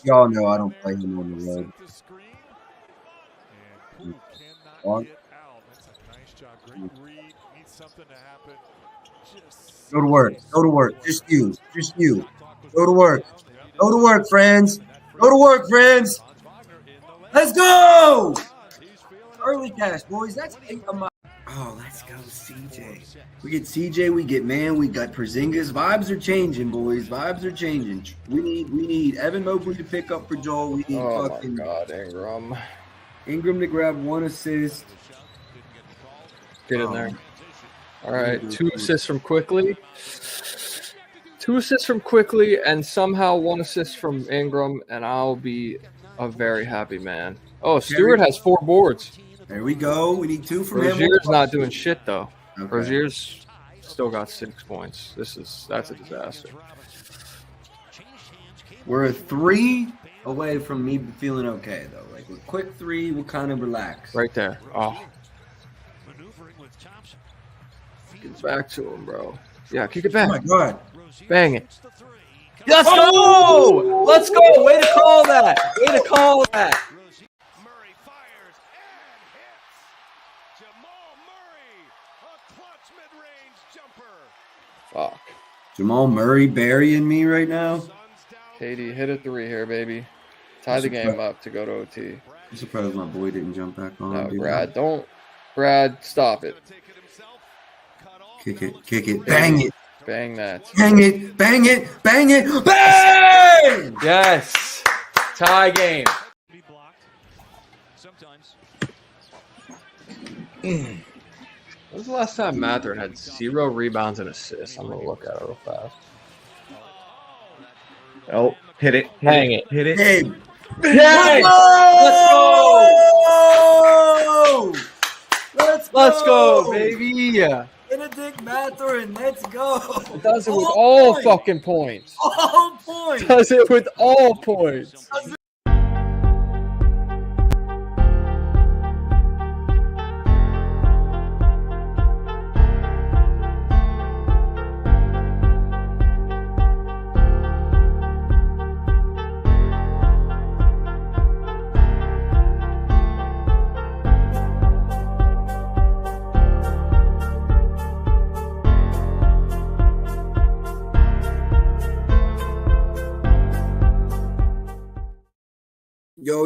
Y'all know I don't play him on the road. Go to work. Go to work. Just you. Just you. Go to work. Go to work, friends. Go to work, friends. Let's go. Early cash, boys. That's 8 of my. Oh, let's go, CJ. We get CJ. We get man. We got Porzingis. Vibes are changing, boys. Vibes are changing. We need Evan Mobley to pick up for Joel. We need fucking God, Ingram. Ingram to grab 1 assist. Get in there. All right, 2 assists from Quickly. 2 assists from Quickly, and somehow 1 assist from Ingram, and I'll be a very happy man. Oh, Stewart has 4 boards. There we go. We need 2 from him. Rozier's not doing shit though. Okay. Rozier's still got 6 points. That's a disaster. We're a 3 away from me feeling okay though. Like with quick 3, we'll kind of relax. Right there. Oh. Get back to him, bro. Yeah, kick it back. Oh my god. Bang it. Let's go! Let's go! Way to call that! Way to call that! Murray fires and hits. Jamal Murray, a clutch mid-range jumper. Fuck. Jamal Murray burying me right now. Katie, hit a 3 here, baby. Tie the game up to go to OT. I'm surprised my boy didn't jump back on. No, Brad, don't. Brad, stop it. Kick it. Kick it. Bang it. Bang that. Bang it. Bang it. Bang it. Bang! Yes. Tie game. When was the last time Matherin had 0 rebounds and assists? I'm going to look at it real fast. Oh, hit it. Hang it. Hit it. Hey. Yes! Let's go, baby. Benedict Mathurin, let's go. It does it with all fucking points. All points. Does it with all points.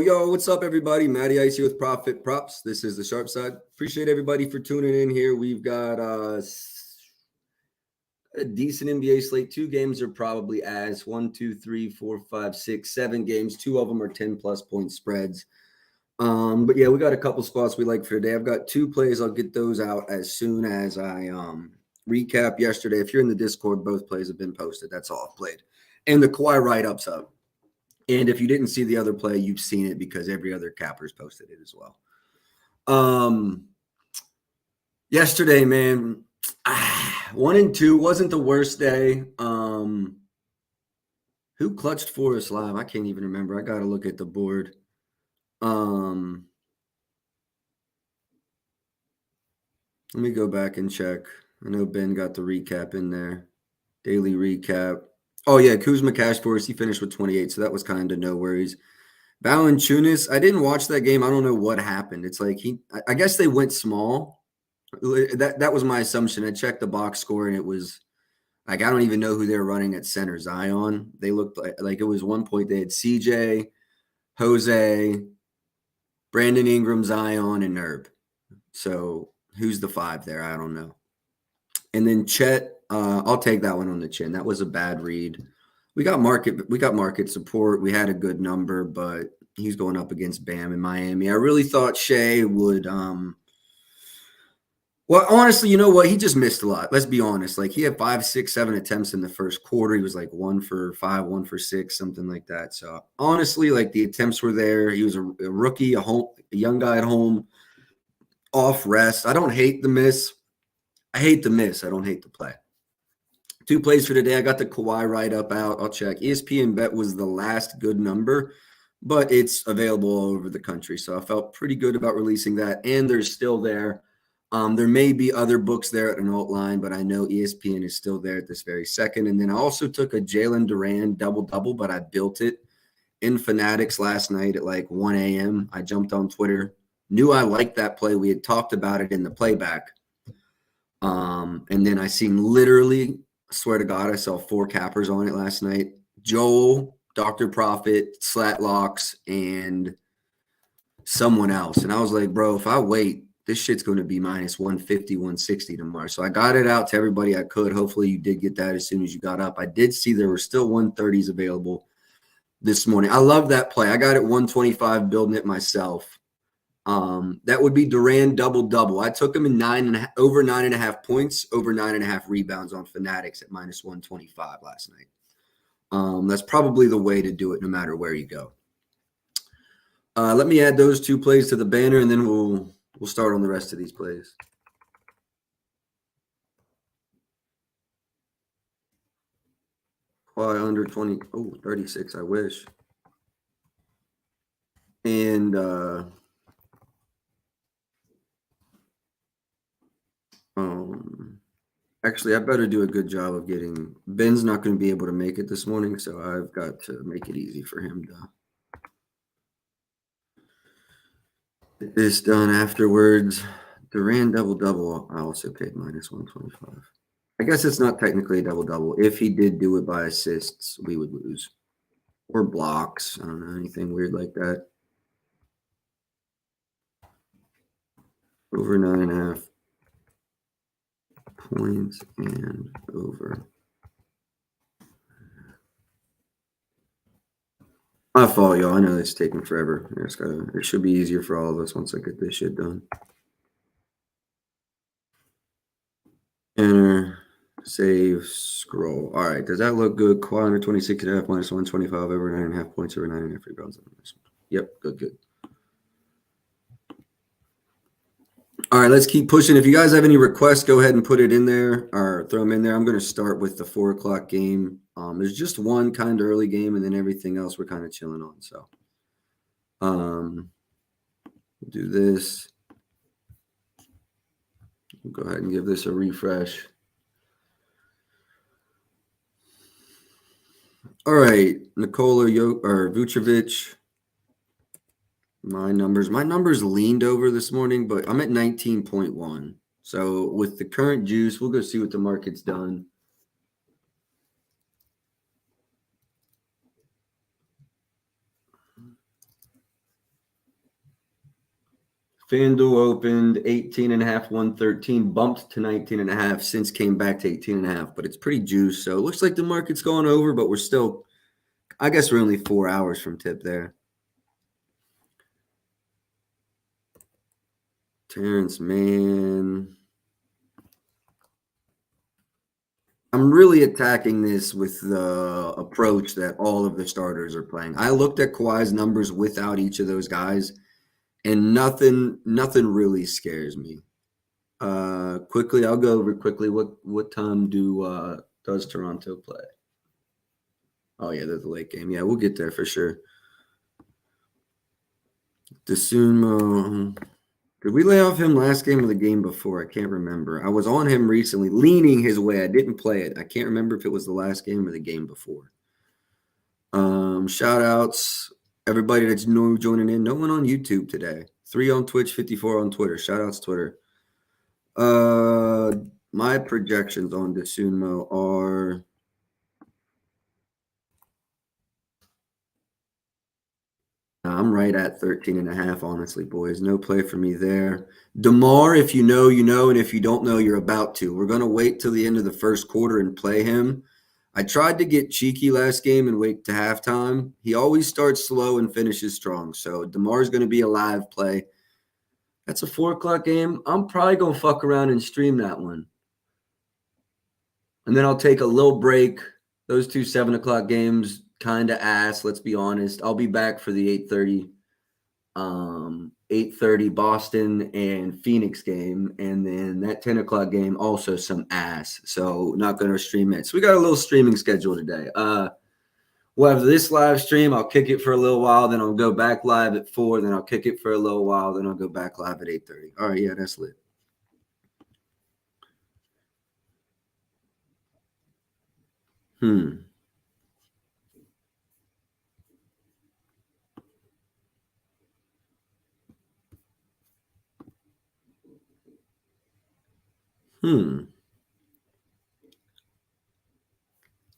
Yo, what's up, everybody? Matty Ice here with Profit Props. This is the Sharp Side. Appreciate everybody for tuning in here. We've got a decent NBA slate. 2 games are probably 1, 2, 3, 4, 5, 6, 7 games. 2 of them are 10-plus point spreads. But yeah, we got a couple spots we like for today. I've got 2 plays. I'll get those out as soon as I recap yesterday. If you're in the Discord, both plays have been posted. That's all I've played. And the Kawhi write-up's up. And if you didn't see the other play, you've seen it because every other capper's posted it as well. Yesterday, man, 1 and 2 wasn't the worst day. Who clutched for us live? I can't even remember. I got to look at the board. Let me go back and check. I know Ben got the recap in there. Daily recap. Oh, yeah, Kuzma Cash for us. He finished with 28, so that was kind of no worries. Valanciunas, I didn't watch that game. I don't know what happened. It's like I guess they went small. That was my assumption. I checked the box score, and it was like I don't even know who they're running at center. Zion. They looked like it was one point they had CJ, Jose, Brandon Ingram, Zion, and Nerb. So who's the 5 there? I don't know. And then Chet. I'll take that one on the chin. That was a bad read. we got market support. We had a good number, but he's going up against Bam in Miami. I really thought Shea would well, honestly, you know what? He just missed a lot. Let's be honest. Like he had 5, 6, 7 attempts in the first quarter. He was like 1 for 5, 1 for 6, something like that. So honestly, like the attempts were there. He was a rookie, a young guy at home, off rest. I don't hate the miss. I hate the miss. I don't hate the play. 2 plays for today. I got the Kawhi write-up out. I'll check. ESPN Bet was the last good number, but it's available all over the country. So I felt pretty good about releasing that. And they're still there. There may be other books there at an alt line, but I know ESPN is still there at this very second. And then I also took a Jalen Duran double-double, but I built it in Fanatics last night at like 1 a.m. I jumped on Twitter, knew I liked that play. We had talked about it in the playback. And then I seen literally, I swear to God, I saw 4 cappers on it last night. Joel, Dr. Profit, Slatlocks, and someone else. And I was like, bro, if I wait, this shit's going to be minus 150, 160 tomorrow. So I got it out to everybody I could. Hopefully you did get that as soon as you got up. I did see there were still 130s available this morning. I love that play. I got it 125 building it myself. That would be Duran double-double. I took him in over 9.5 points, over 9.5 rebounds on Fanatics at minus 125 last night. That's probably the way to do it no matter where you go. Let me add those 2 plays to the banner, and then we'll start on the rest of these plays. Why under 20? Oh, 36, I wish. And actually, I better do a good job of getting – Ben's not going to be able to make it this morning, so I've got to make it easy for him to get this done afterwards. Duran double-double, I also paid minus 125. I guess it's not technically a double-double. If he did do it by assists, we would lose. Or blocks. I don't know, anything weird like that. Over 9.5 points and over. My fault, y'all. I know it's taking forever. It should be easier for all of us once I get this shit done. Enter, save, scroll. All right. Does that look good? Quad under 26.5 minus 125 over 9.5 points over 9.5 rebounds. Yep. Good. All right, let's keep pushing. If you guys have any requests, go ahead and put it in there or throw them in there. I'm going to start with the 4 o'clock game. There's just one kind of early game, and then everything else we're kind of chilling on. So we'll do this. We'll go ahead and give this a refresh. All right, Nikola Vucevic. My numbers leaned over this morning, but I'm at 19.1. So with the current juice, we'll go see what the market's done. FanDuel opened 18.5, 113, bumped to 19.5, since came back to 18.5, but it's pretty juiced. So it looks like the market's going over, but we're still, I guess we're only 4 hours from tip there. Terrence Mann. I'm really attacking this with the approach that all of the starters are playing. I looked at Kawhi's numbers without each of those guys, and nothing really scares me. Quickly, I'll go over quickly. What time does Toronto play? Oh yeah, they're the late game. Yeah, we'll get there for sure. DeSumo. Did we lay off him last game or the game before? I can't remember. I was on him recently, leaning his way. I didn't play it. I can't remember if it was the last game or the game before. Shout outs. Everybody that's new joining in. No one on YouTube today. 3 on Twitch, 54 on Twitter. Shout outs Twitter. My projections on DeSumo are I'm right at 13.5, honestly, boys. No play for me there. DeMar, if you know, you know, and if you don't know, you're about to. We're going to wait till the end of the first quarter and play him. I tried to get cheeky last game and wait to halftime. He always starts slow and finishes strong. So DeMar's going to be a live play. That's a 4 o'clock game. I'm probably going to fuck around and stream that one. And then I'll take a little break. Those 2 7 o'clock games, kind of ass, let's be honest. I'll be back for the 8:30 Boston and Phoenix game. And then that 10 o'clock game, also some ass. So not going to stream it. So we got a little streaming schedule today. We'll have this live stream. I'll kick it for a little while. Then I'll go back live at 4. Then I'll kick it for a little while. Then I'll go back live at 8:30. All right, yeah, that's lit.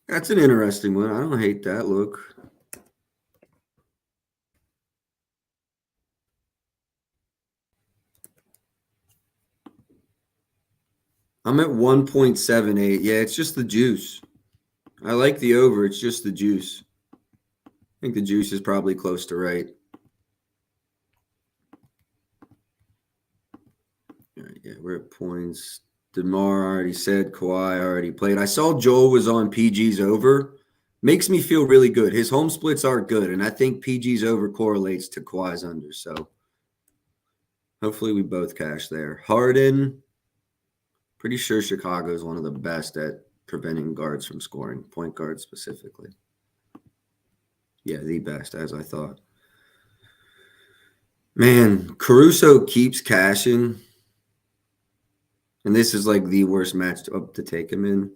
That's an interesting one. I don't hate that look. I'm at 1.78. Yeah, it's just the juice. I like the over. It's just the juice. I think the juice is probably close to right. All right, yeah, we're at points. DeMar already said. Kawhi already played. I saw Joel was on PG's over. Makes me feel really good. His home splits are good, and I think PG's over correlates to Kawhi's under. So hopefully we both cash there. Harden. Pretty sure Chicago is one of the best at preventing guards from scoring, point guards specifically. Yeah, the best, as I thought. Man, Caruso keeps cashing. And this is like the worst match up to take him in.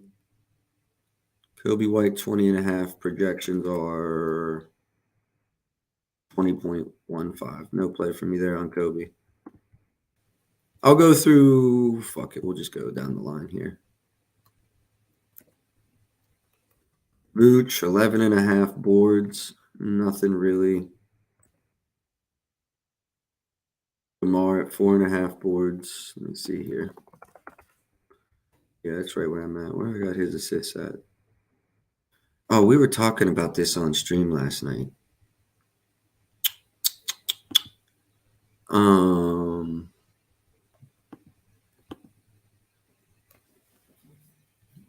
Kobe White, 20.5. Projections are 20.15. No play for me there on Kobe. I'll go through, fuck it, we'll just go down the line here. Vooch, 11.5 boards. Nothing really. DeMar at 4.5 boards. Let me see here. Yeah, that's right where I'm at. Where I got his assists at? Oh, we were talking about this on stream last night.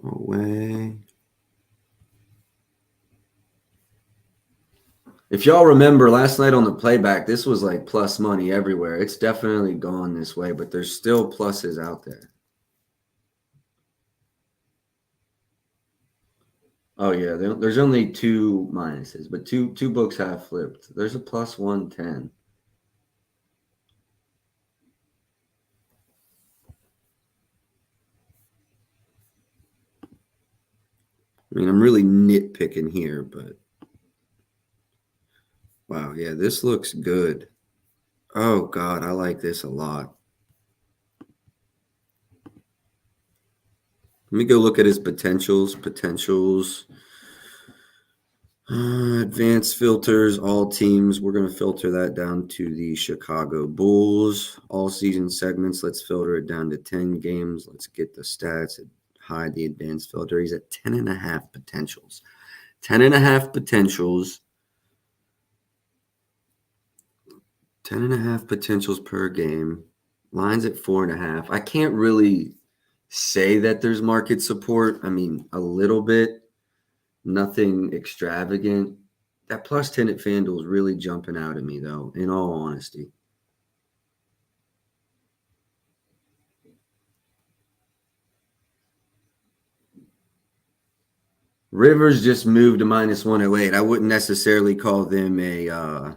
Away. If y'all remember last night on the playback, this was like plus money everywhere. It's definitely gone this way, but there's still pluses out there. Oh yeah, there's only 2 minuses, but two books have flipped. There's a plus 110. I mean, I'm really nitpicking here, but wow, yeah, this looks good. Oh God, I like this a lot. Let me go look at his potentials. Advanced filters, all teams. We're going to filter that down to the Chicago Bulls. All season segments. Let's filter it down to 10 games. Let's get the stats and hide the advanced filter. He's at 10.5 potentials. 10.5 potentials. 10.5 potentials per game. Lines at 4.5. I can't really say that there's market support. I mean, a little bit. Nothing extravagant. That plus 10 at FanDuel is really jumping out at me, though, in all honesty. Rivers just moved to minus 108. I wouldn't necessarily call them a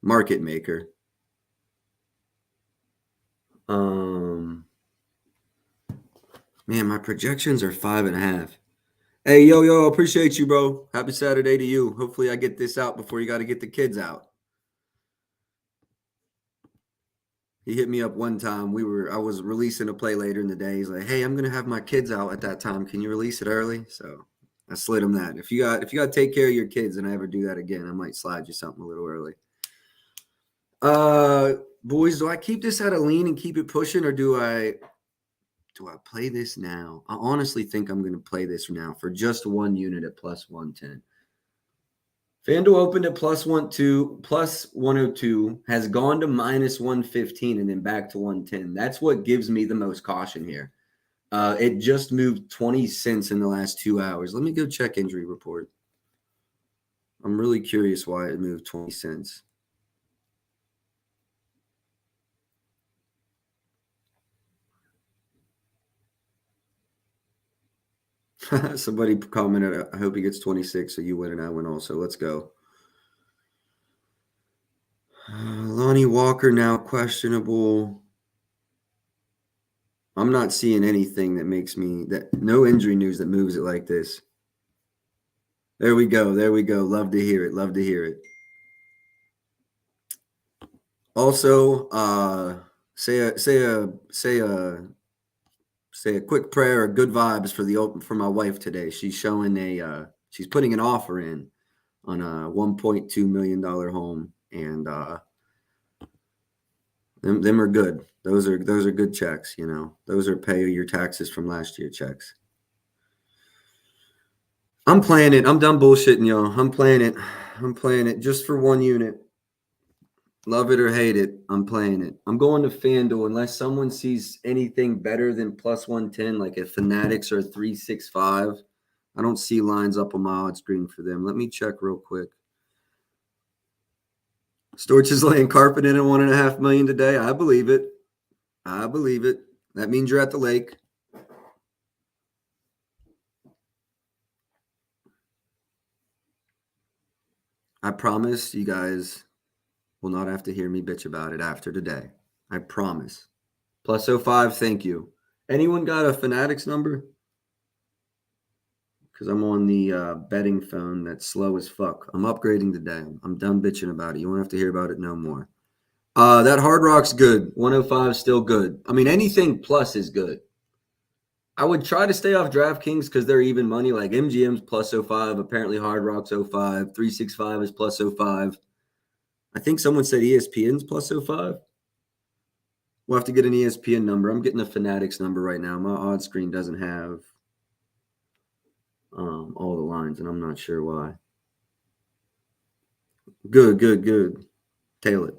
market maker. Man, my projections are 5.5. Hey, yo, appreciate you, bro. Happy Saturday to you. Hopefully I get this out before you got to get the kids out. He hit me up one time. I was releasing a play later in the day. He's like, hey, I'm going to have my kids out at that time. Can you release it early? So I slid him that. If you got to take care of your kids and I ever do that again, I might slide you something a little early. Boys, do I keep this at a lean and keep it pushing, or do I do I play this now? I honestly think I'm going to play this now for just 1 unit at plus 110. FanDuel opened at plus 102, has gone to minus 115 and then back to 110. That's what gives me the most caution here. It just moved 20 cents in the last 2 hours. Let me go check injury report. I'm really curious why it moved 20 cents. Somebody commented, I hope he gets 26, so you win and I win also. Let's go. Lonnie Walker now questionable. I'm not seeing anything that makes me no injury news that moves it like this. There we go. There we go. Love to hear it. Love to hear it. Also, say a quick prayer or good vibes for my wife today. She's showing she's putting an offer in on a $1.2 million home, and them are good. Those are good checks, you know. Those are pay your taxes from last year checks. I'm playing it. I'm done bullshitting, y'all. I'm playing it. I'm playing it just for 1 unit. Love it or hate it, I'm playing it. I'm going to FanDuel unless someone sees anything better than plus 110, like a Fanatics or a 365. I don't see lines up on my odds screen for them. Let me check real quick. Storch is laying carpet in at $1.5 million today. I believe it. I believe it. That means you're at the lake. I promise you guys will not have to hear me bitch about it after today. I promise. Plus 05, thank you. Anyone got a Fanatics number? Because I'm on the betting phone that's slow as fuck. I'm upgrading today. I'm done bitching about it. You won't have to hear about it no more. That Hard Rock's good. 105 is still good. I mean, anything plus is good. I would try to stay off DraftKings because they're even money. Like MGM's plus 05. Apparently Hard Rock's 05. 365 is plus 05. I think someone said ESPN's plus 05. We'll have to get an ESPN number. I'm getting a Fanatics number right now. My odds screen doesn't have all the lines, and I'm not sure why. Good. Tail it.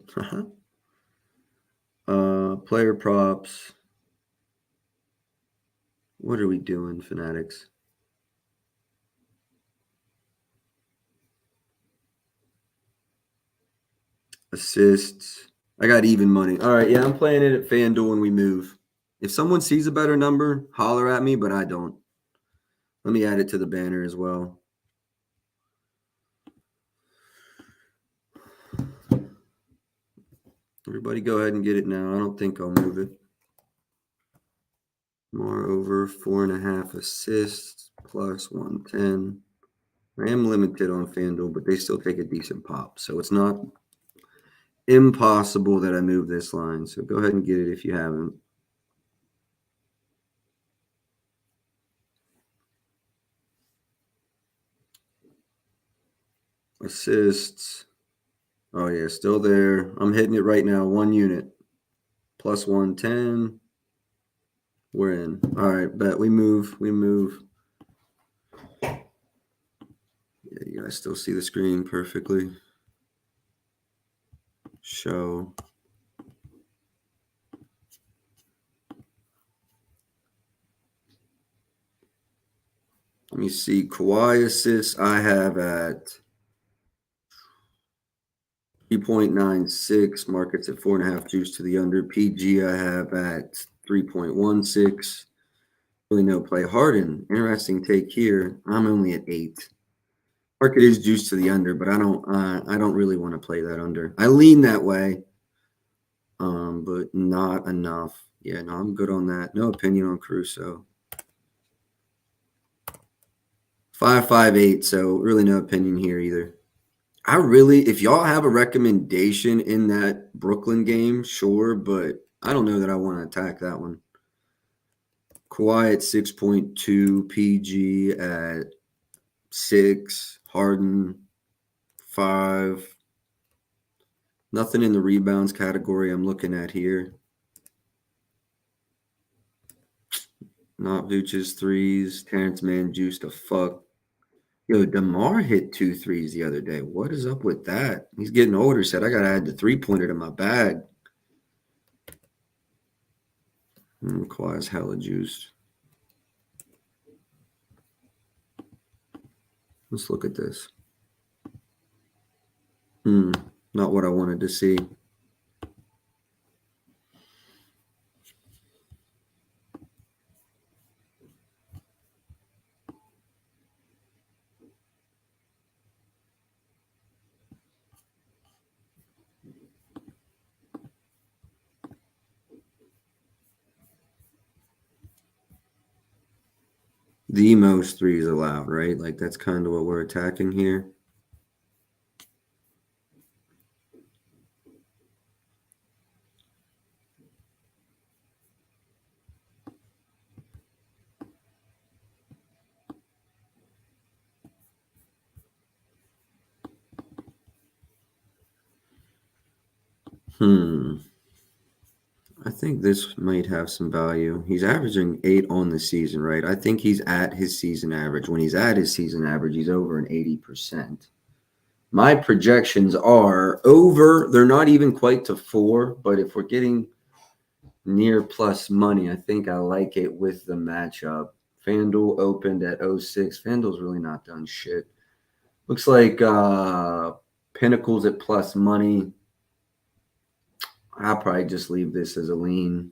Player props. What are we doing, Fanatics? Assists. I got even money. All right, yeah, I'm playing it at FanDuel when we move. If someone sees a better number, holler at me, but I don't. Let me add it to the banner as well. Everybody go ahead and get it now. I don't think I'll move it. Moreover, 4.5 assists plus 110. I am limited on FanDuel, but they still take a decent pop. So it's not impossible that I move this line. So go ahead and get it if you haven't. Assists. Oh, yeah, still there. I'm hitting it right now. 1 unit. Plus 110. We're in. All right, bet. We move. Yeah, you guys still see the screen perfectly. Show. Let me see. Kawhi assists I have at 3.96. Markets at 4.5 juice to the under. PG I have at 3.16. Really no play. Harden, interesting take here. I'm only at 8. Market is juice to the under, but I don't really want to play that under. I lean that way, but not enough. Yeah, no, I'm good on that. No opinion on Caruso. 5.58, so really no opinion here either. If y'all have a recommendation in that Brooklyn game, sure, but I don't know that I want to attack that one. Kawhi at 6.2, PG at 6, Harden 5. Nothing in the rebounds category I'm looking at here. Not Vooch's threes. Terrence Mann juiced a fuck. Yo, DeMar hit 2 threes the other day. What is up with that? He's getting older. Said I gotta add the 3-pointer to my bag. Kawhi's hella juiced. Let's look at this. Not what I wanted to see. The most threes allowed, right? Like that's kind of what we're attacking here. I think this might have some value. He's averaging 8 on the season, right? I think he's at his season average. When he's at his season average, he's over an 80%. My projections are over. They're not even quite to 4, but if we're getting near plus money, I think I like it with the matchup. FanDuel opened at 06. FanDuel's really not done shit. Looks like Pinnacle's at plus money. I'll probably just leave this as a lean.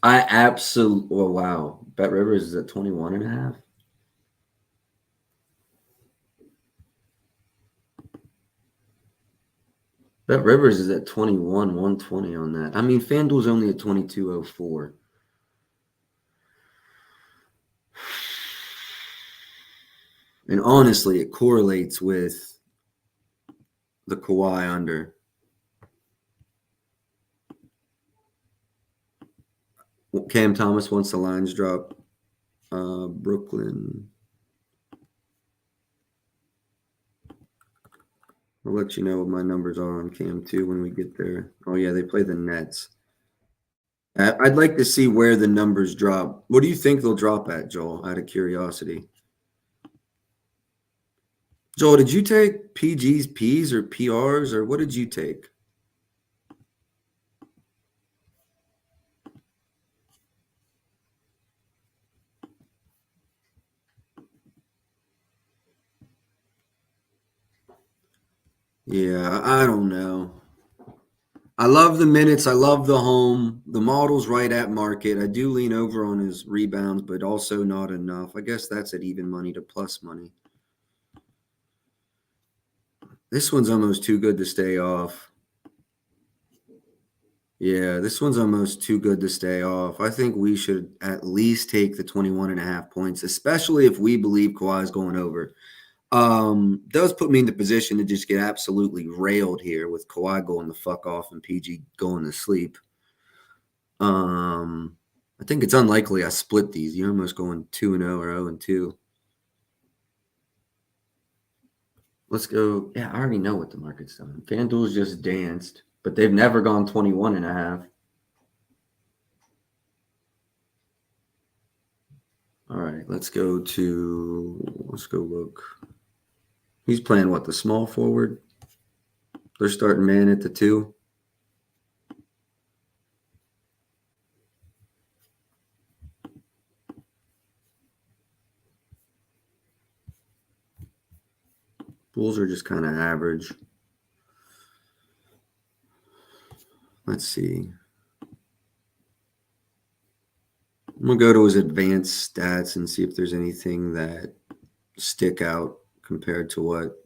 I absolutely, oh, wow. Bet Rivers is at 21.5. Bet Rivers is at 21, 120 on that. I mean, FanDuel's only at 22.04. And honestly, it correlates with the Kawhi under. Cam Thomas wants the lines drop. Brooklyn. I'll let you know what my numbers are on Cam too when we get there. Oh yeah, they play the Nets. I'd like to see where the numbers drop. What do you think they'll drop at, Joel, out of curiosity? Joel, did you take PG's P's or PRs or what did you take? Yeah, I don't know. I love the minutes. I love the home. The model's right at market. I do lean over on his rebounds, but also not enough. I guess that's at even money to plus money. This one's almost too good to stay off. Yeah, this one's almost too good to stay off. I think we should at least take the 21.5 points, especially if we believe Kawhi's going over. Does put me in the position to just get absolutely railed here with Kawhi going the fuck off and PG going to sleep. I think it's unlikely I split these. You're almost going 2-0 or 0-2. Let's go. Yeah, I already know what the market's done. FanDuel's just danced, but they've never gone 21.5. All right, let's go look. He's playing what, the small forward? They're starting man at the 2. Bulls are just kind of average. Let's see. I'm going to go to his advanced stats and see if there's anything that stick out compared to what.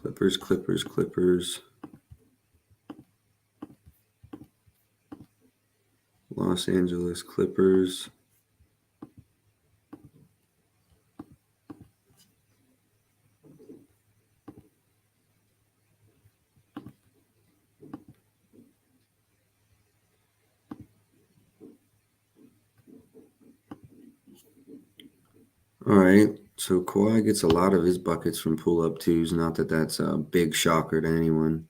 Clippers. Los Angeles Clippers. All right, so Kawhi gets a lot of his buckets from pull-up twos. Not that that's a big shocker to anyone.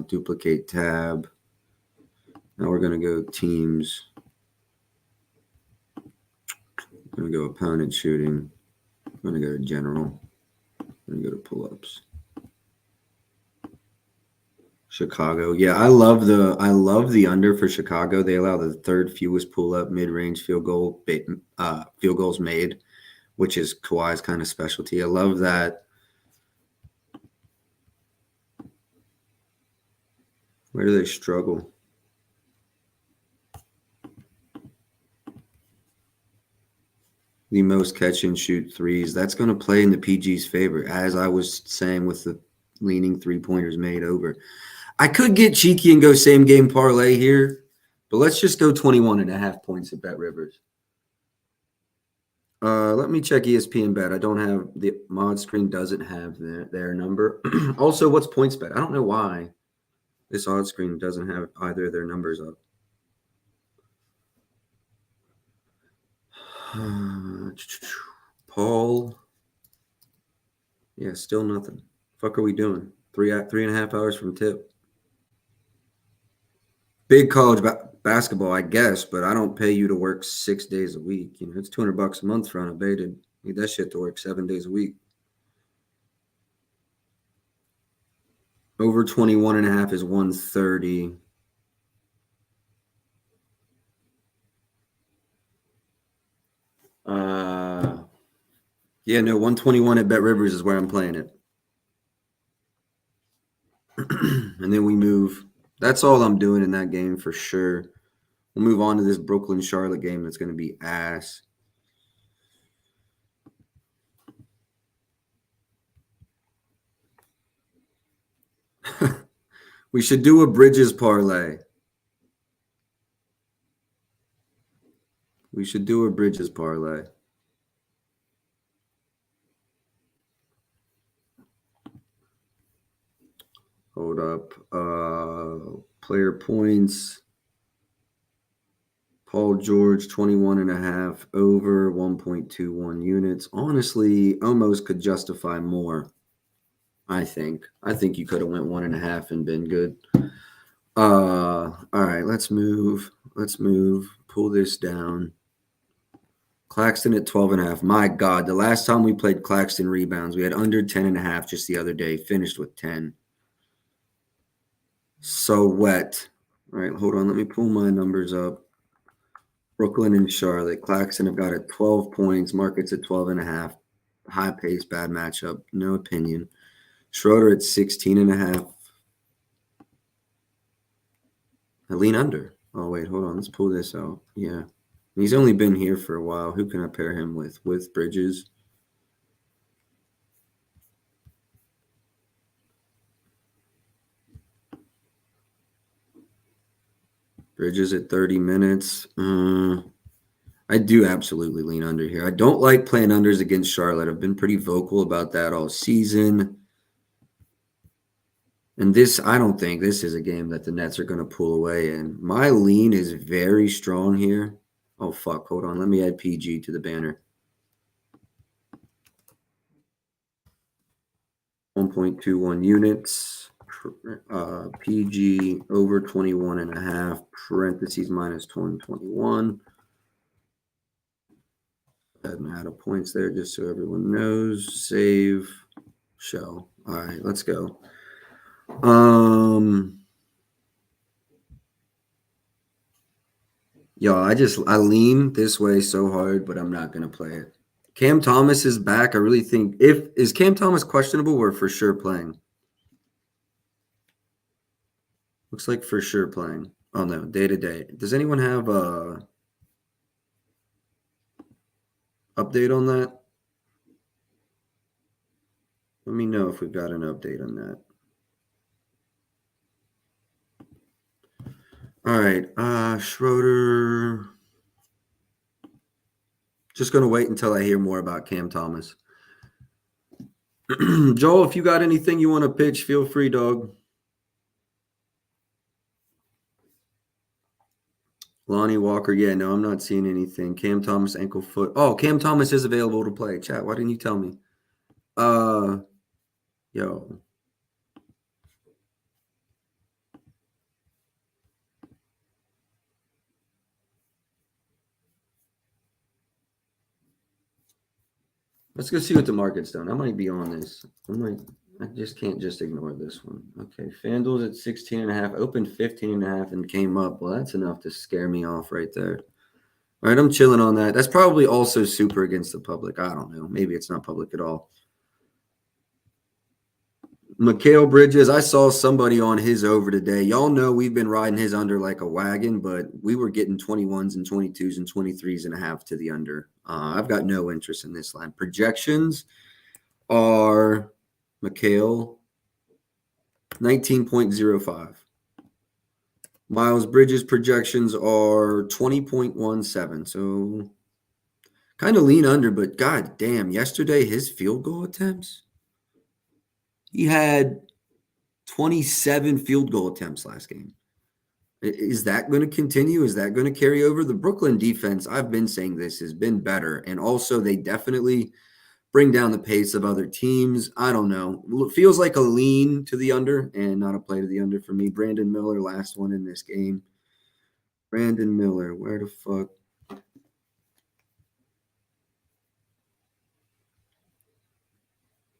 Duplicate tab. Now we're going to go teams. I'm going to go opponent shooting. I'm going to go to general. I'm going to go to pull-ups. Chicago. Yeah, I love the under for Chicago. They allow the third fewest pull-up mid-range field goals made, which is Kawhi's kind of specialty. I love that. Where do they struggle? The most catch and shoot threes. That's going to play in the PG's favor, as I was saying with the leaning three-pointers made over. I could get cheeky and go same game parlay here, but let's just go 21.5 points at Bet Rivers. Let me check ESPN Bet. I don't have the mod screen doesn't have their number. Also, what's points bet? I don't know why this odd screen doesn't have either of their numbers up. Paul. Yeah, still nothing. Fuck are we doing? 3.5 hours from tip. Big college basketball, I guess, but I don't pay you to work 6 days a week. You know, it's $200 a month for unabated. Need that shit to work 7 days a week. Over 21.5 is 130. Yeah, no, 121 at Bet Rivers is where I'm playing it. And then we move. That's all I'm doing in that game for sure. We'll move on to this Brooklyn-Charlotte game that's going to be ass. We should do a Bridges parlay. We should do a Bridges parlay. Hold up. Player points. Paul George, 21.5 over 1.21 units. Honestly, almost could justify more. I think you could have went 1.5 and been good. All right, let's move. Pull this down. Claxton at 12.5. My God, the last time we played Claxton rebounds, we had under 10.5 just the other day. Finished with 10. So wet. All right, hold on. Let me pull my numbers up. Brooklyn and Charlotte. Claxton have got it 12 points. Market's at 12.5. High pace, bad matchup. No opinion. Schroeder at 16.5. I lean under. Oh, wait, hold on. Let's pull this out. Yeah. He's only been here for a while. Who can I pair him with? With Bridges. Bridges at 30 minutes. I do absolutely lean under here. I don't like playing unders against Charlotte. I've been pretty vocal about that all season. And this, I don't think this is a game that the Nets are going to pull away in. My lean is very strong here. Oh, fuck. Hold on. Let me add PG to the banner. 1.21 units. PG over 21.5, parentheses minus 2021. Add an add of points there just so everyone knows. Save, show. All right, let's go. I lean this way so hard, but I'm not gonna play it. Cam Thomas is back. I really think is Cam Thomas questionable? We're for sure playing. Looks like for sure playing. Oh no, day to day. Does anyone have a update on that? Let me know if we've got an update on that. All right. Schroeder. Just going to wait until I hear more about Cam Thomas. Joel, if you got anything you want to pitch, feel free, dog. Lonnie Walker. Yeah, no, I'm not seeing anything. Cam Thomas, ankle foot. Oh, Cam Thomas is available to play. Chat, why didn't you tell me? Yo. Let's go see what the market's done. I might be on this. I just can't just ignore this one. Okay, FanDuel's at 16.5, opened 15.5 and came up. Well, that's enough to scare me off right there. All right, I'm chilling on that. That's probably also super against the public. I don't know. Maybe it's not public at all. Mikal Bridges, I saw somebody on his over today. Y'all know we've been riding his under like a wagon, but we were getting 21s and 22s and 23s and a half to the under. I've got no interest in this line. Projections are Mikal 19.05. Miles Bridges projections are 20.17. So kind of lean under, but god damn, yesterday his field goal attempts. He had 27 field goal attempts last game. Is that going to continue? Is that going to carry over? The Brooklyn defense, I've been saying this, has been better. And also they definitely bring down the pace of other teams. I don't know. It feels like a lean to the under and not a play to the under for me. Brandon Miller, last one in this game. Brandon Miller, where the fuck?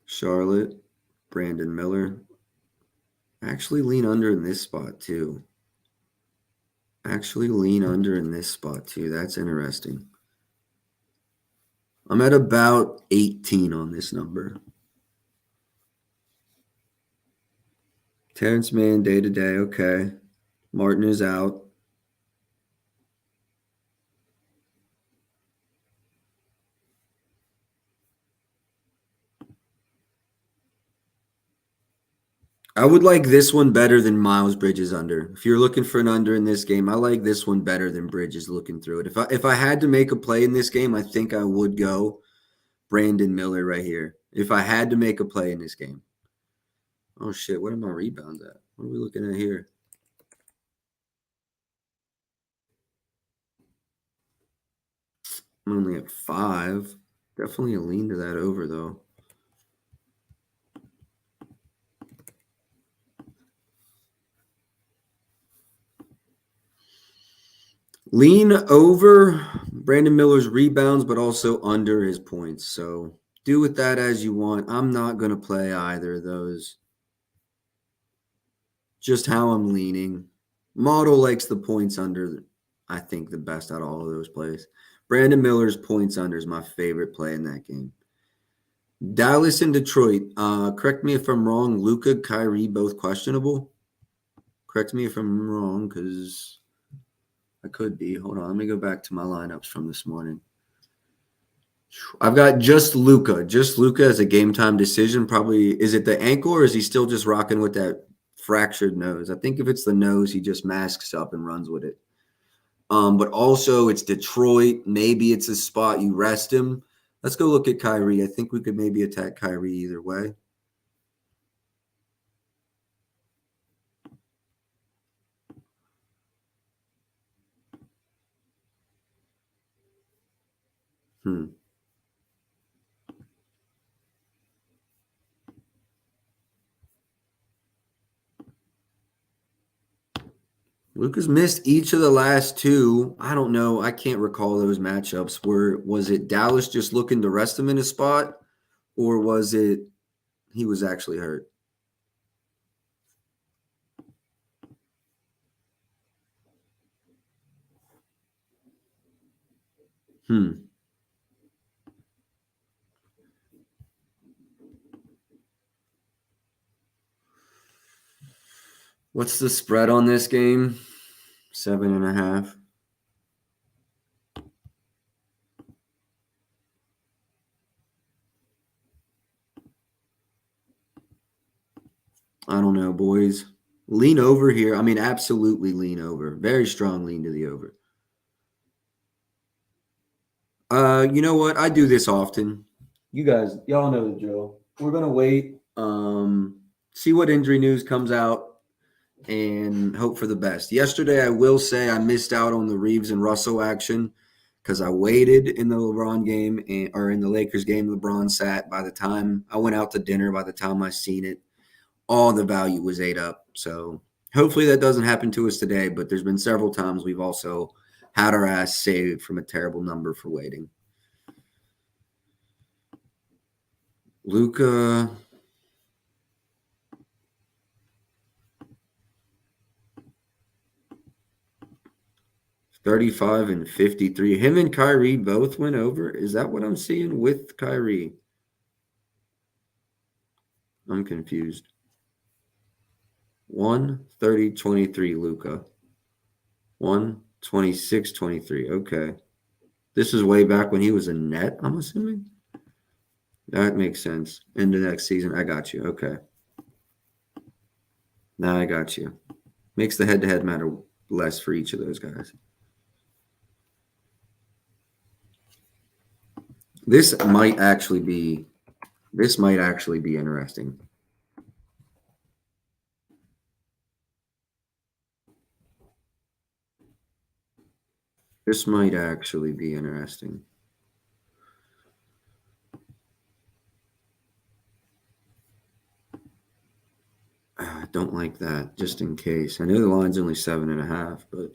Charlotte, Brandon Miller. Actually lean under in this spot too. That's interesting. I'm at about 18 on this number. Terrence Mann, day-to-day, okay. Martin is out. I would like this one better than Miles Bridges under. If you're looking for an under in this game, I like this one better than Bridges looking through it. If I had to make a play in this game, I think I would go Brandon Miller right here. If I had to make a play in this game. Oh shit, what are my rebounds at? What are we looking at here? I'm only at 5. Definitely a lean to that over though. Lean over Brandon Miller's rebounds, but also under his points. So do with that as you want. I'm not going to play either of those. Just how I'm leaning. Model likes the points under, I think, the best out of all of those plays. Brandon Miller's points under is my favorite play in that game. Dallas and Detroit. Correct me if I'm wrong. Luka, Kyrie, both questionable. Correct me if I'm wrong, because I could be. Hold on. Let me go back to my lineups from this morning. I've got just Luka. Just Luka as a game time decision. Probably, is it the ankle or is he still just rocking with that fractured nose? I think if it's the nose, he just masks up and runs with it. But also it's Detroit. Maybe it's a spot you rest him. Let's go look at Kyrie. I think we could maybe attack Kyrie either way. Luka's missed each of the last 2. I don't know. I can't recall those matchups. Was it Dallas just looking to rest him in a spot, or was it he was actually hurt? What's the spread on this game? 7.5. I don't know, boys. Lean over here. I mean, absolutely lean over. Very strong lean to the over. You know what? I do this often. You guys, y'all know the drill. We're gonna wait, see what injury news comes out, and hope for the best. Yesterday, I will say I missed out on the Reeves and Russell action because I waited in the LeBron game or in the Lakers game. LeBron sat. By the time I went out to dinner, by the time I seen it, all the value was ate up. So hopefully that doesn't happen to us today. But there's been several times we've also had our ass saved from a terrible number for waiting. Luka. $35 and $53. Him and Kyrie both went over. Is that what I'm seeing with Kyrie? I'm confused. 130-23 Luka. 126-23. Okay. This is way back when he was a net, I'm assuming. That makes sense. Into next season. I got you. Okay. Now I got you. Makes the head-to-head matter less for each of those guys. This might actually be interesting. This might actually be interesting. I don't like that, just in case. I know the line's only 7.5, but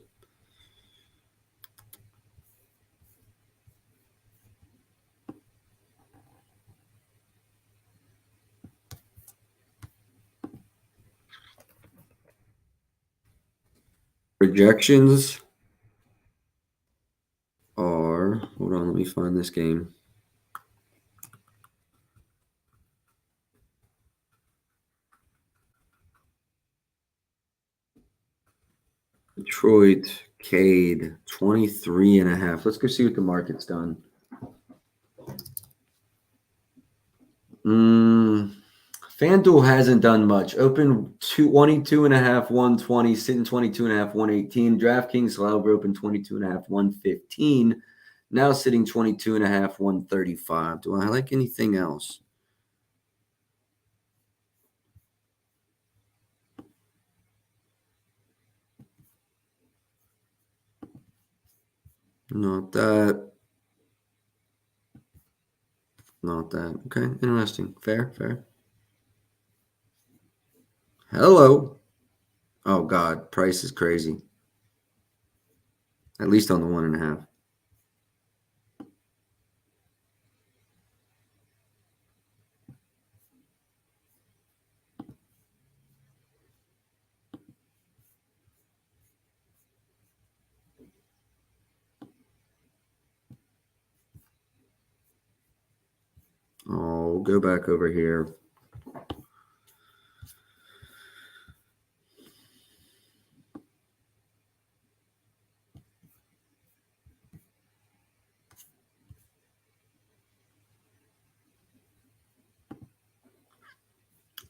projections are, hold on, let me find this game. Detroit, Cade, 23.5. Let's go see what the market's done. FanDuel hasn't done much. Open 22.5, 120, sitting 22.5, 118. DraftKings allowed open 22.5, 115. Now sitting 22.5, 135. Do I like anything else? Not that. Not that. Okay, interesting. Fair. Hello. Oh, God. Price is crazy. At least on the 1.5. Oh, go back over here.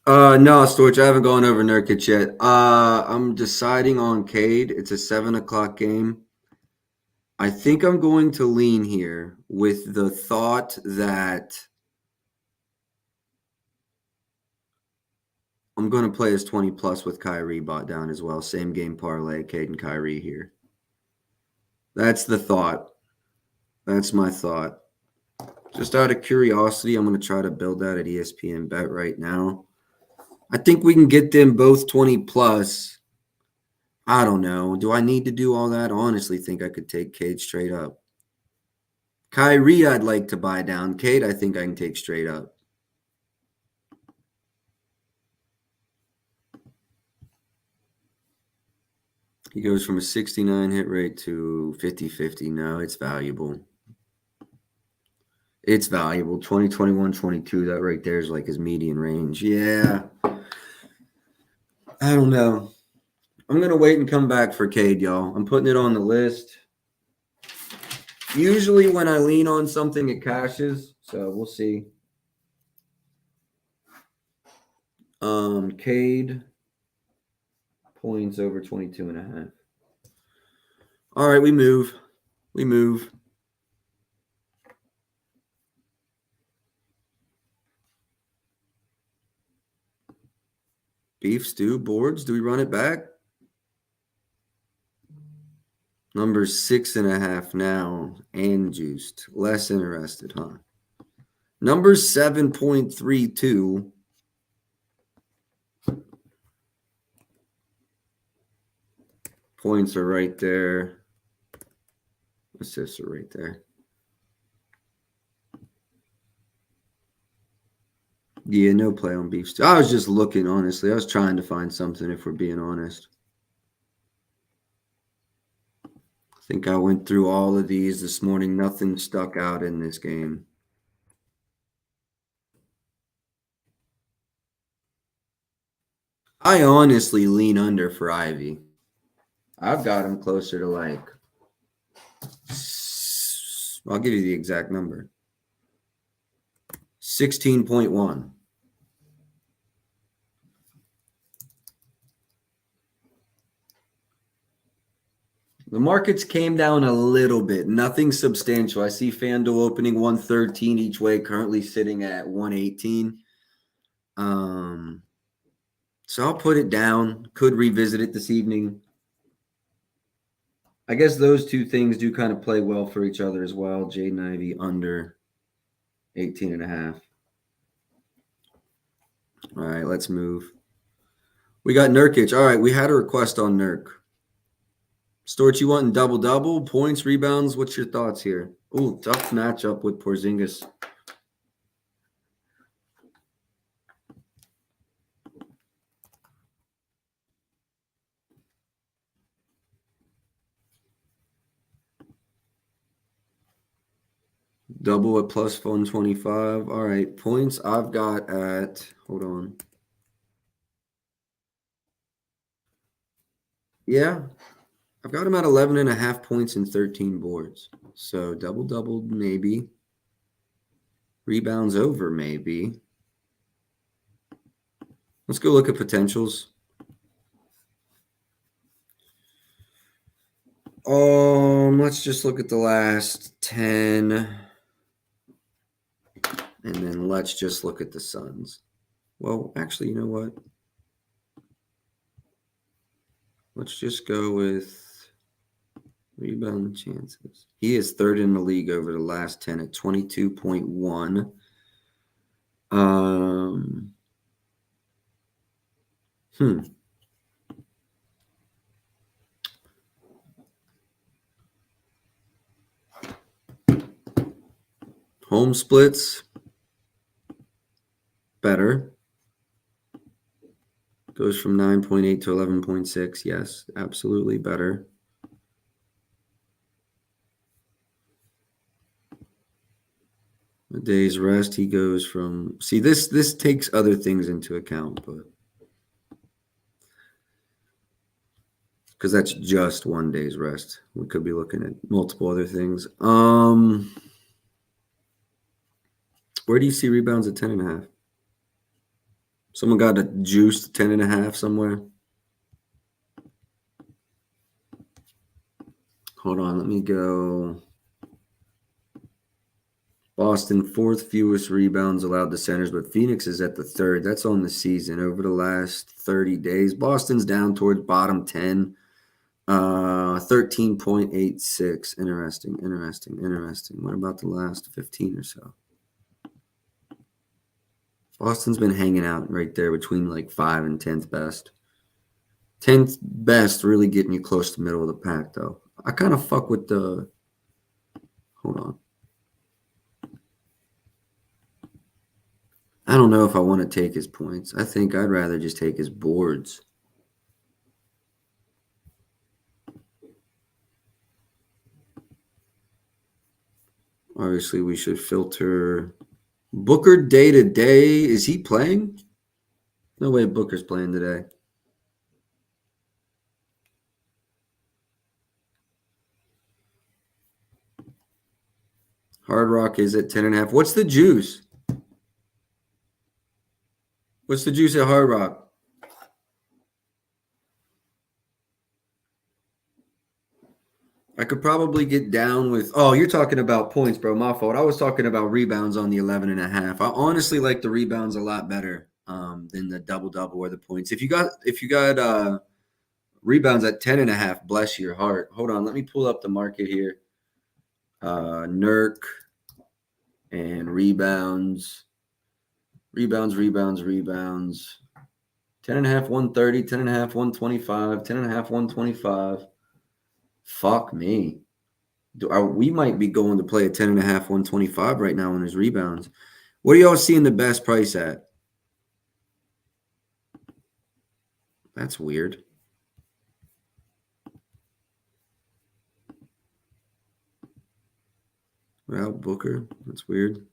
No, Storch, I haven't gone over Nurkic yet. I'm deciding on Cade. It's a 7:00 game. I think I'm going to lean here with the thought that I'm going to play his 20 plus with Kyrie bought down as well. Same game parlay, Cade and Kyrie here. That's the thought. That's my thought. Just out of curiosity, I'm going to try to build that at ESPN Bet right now. I think we can get them both 20 plus. I don't know. Do I need to do all that? I honestly think I could take Cade straight up. Kyrie, I'd like to buy down. Cade, I think I can take straight up. He goes from a 69 hit rate to 50-50. No, it's valuable. It's valuable. 2021, 22. That right there is like his median range. Yeah. I don't know. I'm going to wait and come back for Cade, y'all. I'm putting it on the list. Usually when I lean on something, it cashes. So we'll see. Cade. Points over 22.5. All right, we move. We move. Beef stew boards. Do we run it back? Number 6.5 now and juiced. Less interested, huh? Number 7.32. Points are right there. Assists are right there. Yeah, no play on beef stew. I was just looking, honestly. I was trying to find something, if we're being honest. I think I went through all of these this morning. Nothing stuck out in this game. I honestly lean under for Ivy. I've got him closer to like, I'll give you the exact number. 16.1. The markets came down a little bit, nothing substantial. I see FanDuel opening 113 each way, currently sitting at 118. So I'll put it down. Could revisit it this evening. I guess those two things do kind of play well for each other as well. Jaden Ivey under 18.5. All right, let's move. We got Nurkic. All right, we had a request on Nurk. Storch, you want in double-double? Points, rebounds? What's your thoughts here? Ooh, tough matchup with Porzingis. Double at plus 125. All right, points I've got at, hold on. Yeah, I've got him at 11.5 points and 13 boards. So double-double maybe. Rebounds over maybe. Let's go look at potentials. Let's just look at the last 10. And then let's just look at the Suns. Well, actually, you know what? Let's just go with rebound chances. He is third in the league over the last 10 at 22.1. Home splits. Better. Goes from 9.8 to 11.6. Yes, absolutely better. A day's rest, he goes from... See, this takes other things into account, but... Because that's just 1 day's rest. We could be looking at multiple other things. Where do you see rebounds at 10.5? Someone got a juiced 10.5 somewhere. Hold on, let me go. Boston, fourth fewest rebounds allowed to centers, but Phoenix is at the third. That's on the season over the last 30 days. Boston's down towards bottom 10. 13.86. Interesting. What about the last 15 or so? Boston's been hanging out right there between like 5 and 10th best. 10th best really getting you close to the middle of the pack, though. I kind of fuck with the... Hold on. I don't know if I want to take his points. I think I'd rather just take his boards. Obviously, we should filter Booker day to day. Is he playing? No way Booker's playing today. Hard Rock is at 10.5. What's the juice? What's the juice at Hard Rock? I could probably get down with. Oh, you're talking about points, bro. My fault. I was talking about rebounds on the 11.5. I honestly like the rebounds a lot better than the double or the points. If you got rebounds at 10.5, bless your heart. Hold on, let me pull up the market here. Nurk and rebounds. 10.5, 130, 10.5, 125, 10.5, 125. Fuck me. We might be going to play a 10.5, 125 right now on his rebounds. What are y'all seeing the best price at? That's weird. Without Booker, that's weird.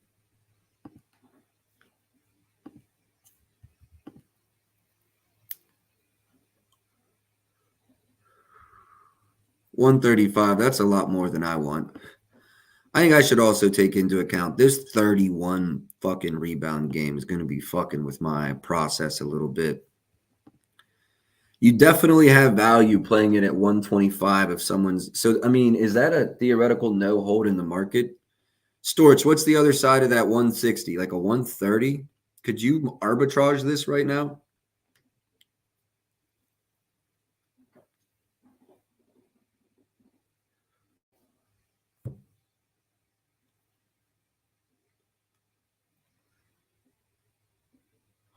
$135. That's a lot more than I want. I think I should also take into account this 31 fucking rebound game is going to be fucking with my process a little bit. You definitely have value playing it at 125 if someone's. So, I mean, is that a theoretical no hold in the market? Storch, what's the other side of that 160? Like a 130? Could you arbitrage this right now?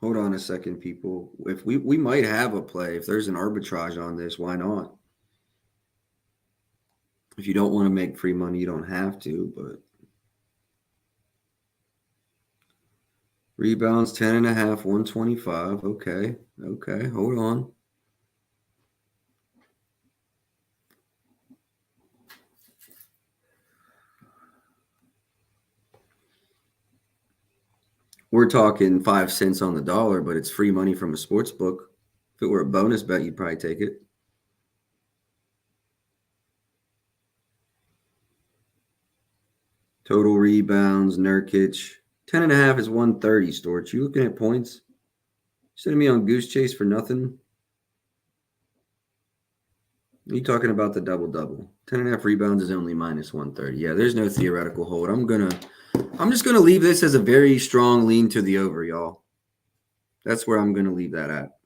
Hold on a second, people. If we might have a play. If there's an arbitrage on this, why not? If you don't want to make free money, you don't have to, but rebounds 10.5, 125. Okay. Hold on. We're talking 5 cents on the dollar, but it's free money from a sports book. If it were a bonus bet, you'd probably take it. Total rebounds, Nurkic. 10.5 is 130, Storch. You looking at points? Sending me on Goose Chase for nothing? You talking about the double-double. 10.5 rebounds is only minus 130. Yeah, there's no theoretical hold. I'm just gonna leave this as a very strong lean to the over, y'all. That's where I'm gonna leave that at.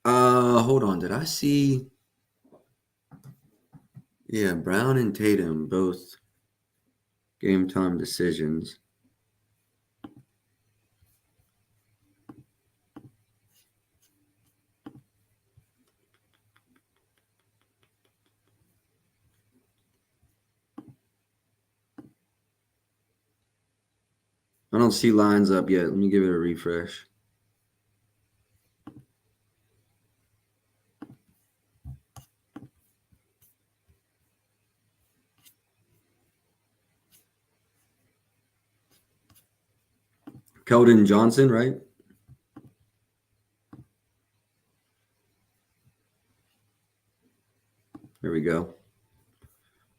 Hold on. Did I see? Yeah, Brown and Tatum both game time decisions. I don't see lines up yet. Let me give it a refresh. Keldon Johnson, right? There we go.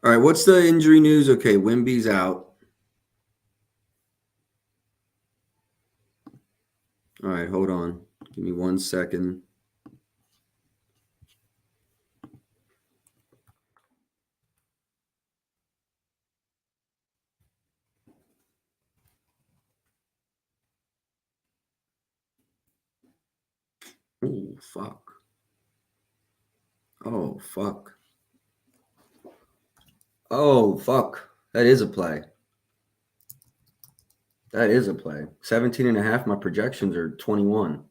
All right, what's the injury news? Okay, Wemby's out. All right, hold on. Give me 1 second. Oh, fuck. Oh, fuck. Oh, fuck. That is a play. That is a play. 17.5. My projections are 21.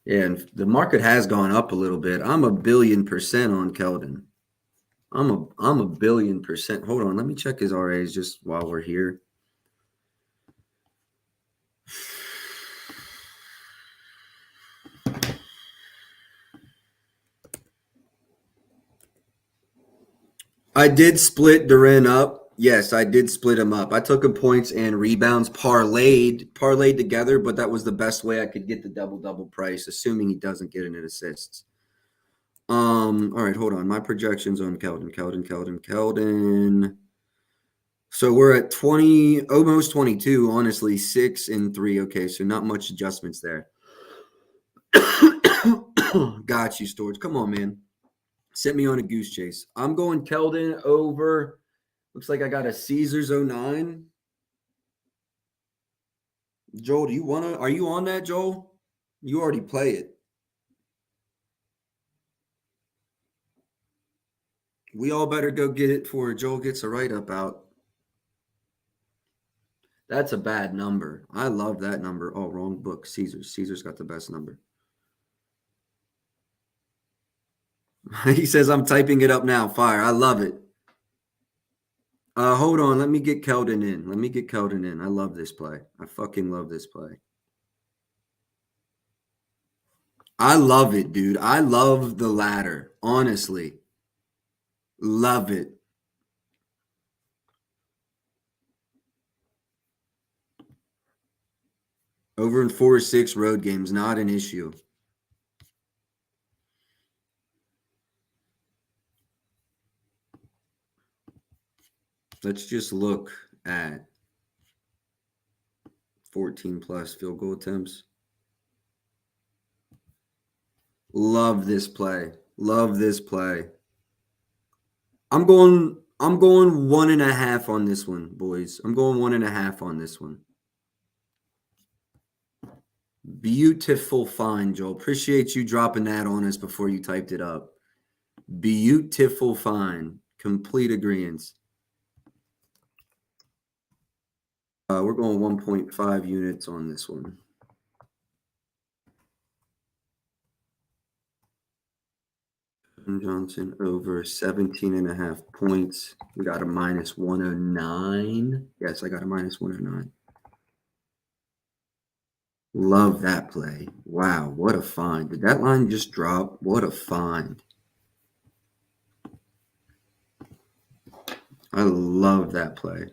Yeah, and the market has gone up a little bit. I'm 1,000,000,000% on Keldon. I'm a 1,000,000,000%. Hold on, let me check his RAs just while we're here. I did split Duren up. Yes, I did split him up. I took him points and rebounds parlayed together, but that was the best way I could get the double price, assuming he doesn't get an assists. All right, hold on. My projections on Keldon. So we're at 20, almost 22, honestly, 6 and 3. Okay, so not much adjustments there. Got you, Storage. Come on, man. Set me on a goose chase. I'm going Keldon over. Looks like I got a Caesars 09. Joel, do you want to? Are you on that, Joel? You already play it. We all better go get it before Joel gets a write-up out. That's a bad number. I love that number. Oh, wrong book. Caesars. Caesars got the best number. He says, I'm typing it up now. Fire. I love it. Hold on. Let me get Keldon in. I love this play. I fucking love this play. I love it, dude. I love the ladder. Honestly. Love it. Over in 4 or 6 road games, not an issue. Let's just look at 14 plus field goal attempts. Love this play. Love this play. I'm going 1.5 on this one, boys. I'm going 1.5 on this one. Beautiful find, Joel. Appreciate you dropping that on us before you typed it up. Beautiful find. Complete agreement. We're going 1.5 units on this one. Johnson over 17.5 points. We got a minus 109. Yes, I got a minus 109. Love that play. Wow, what a find. Did that line just drop? What a find. I love that play.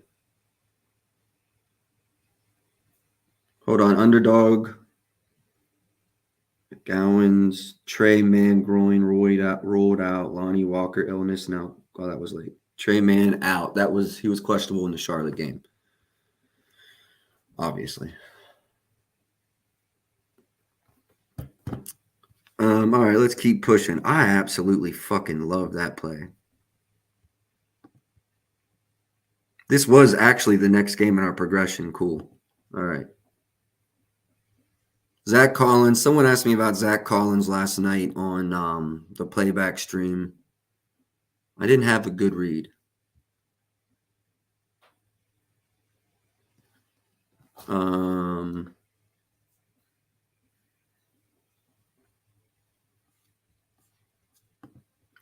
Hold on, underdog. Gowans, Trey Mann, groin rolled out. Lonnie Walker, illness. Now, oh, that was late. Trey Mann out. He was questionable in the Charlotte game. Obviously. All right, let's keep pushing. I absolutely fucking love that play. This was actually the next game in our progression. Cool. All right. Zach Collins. Someone asked me about Zach Collins last night on the playback stream. I didn't have a good read.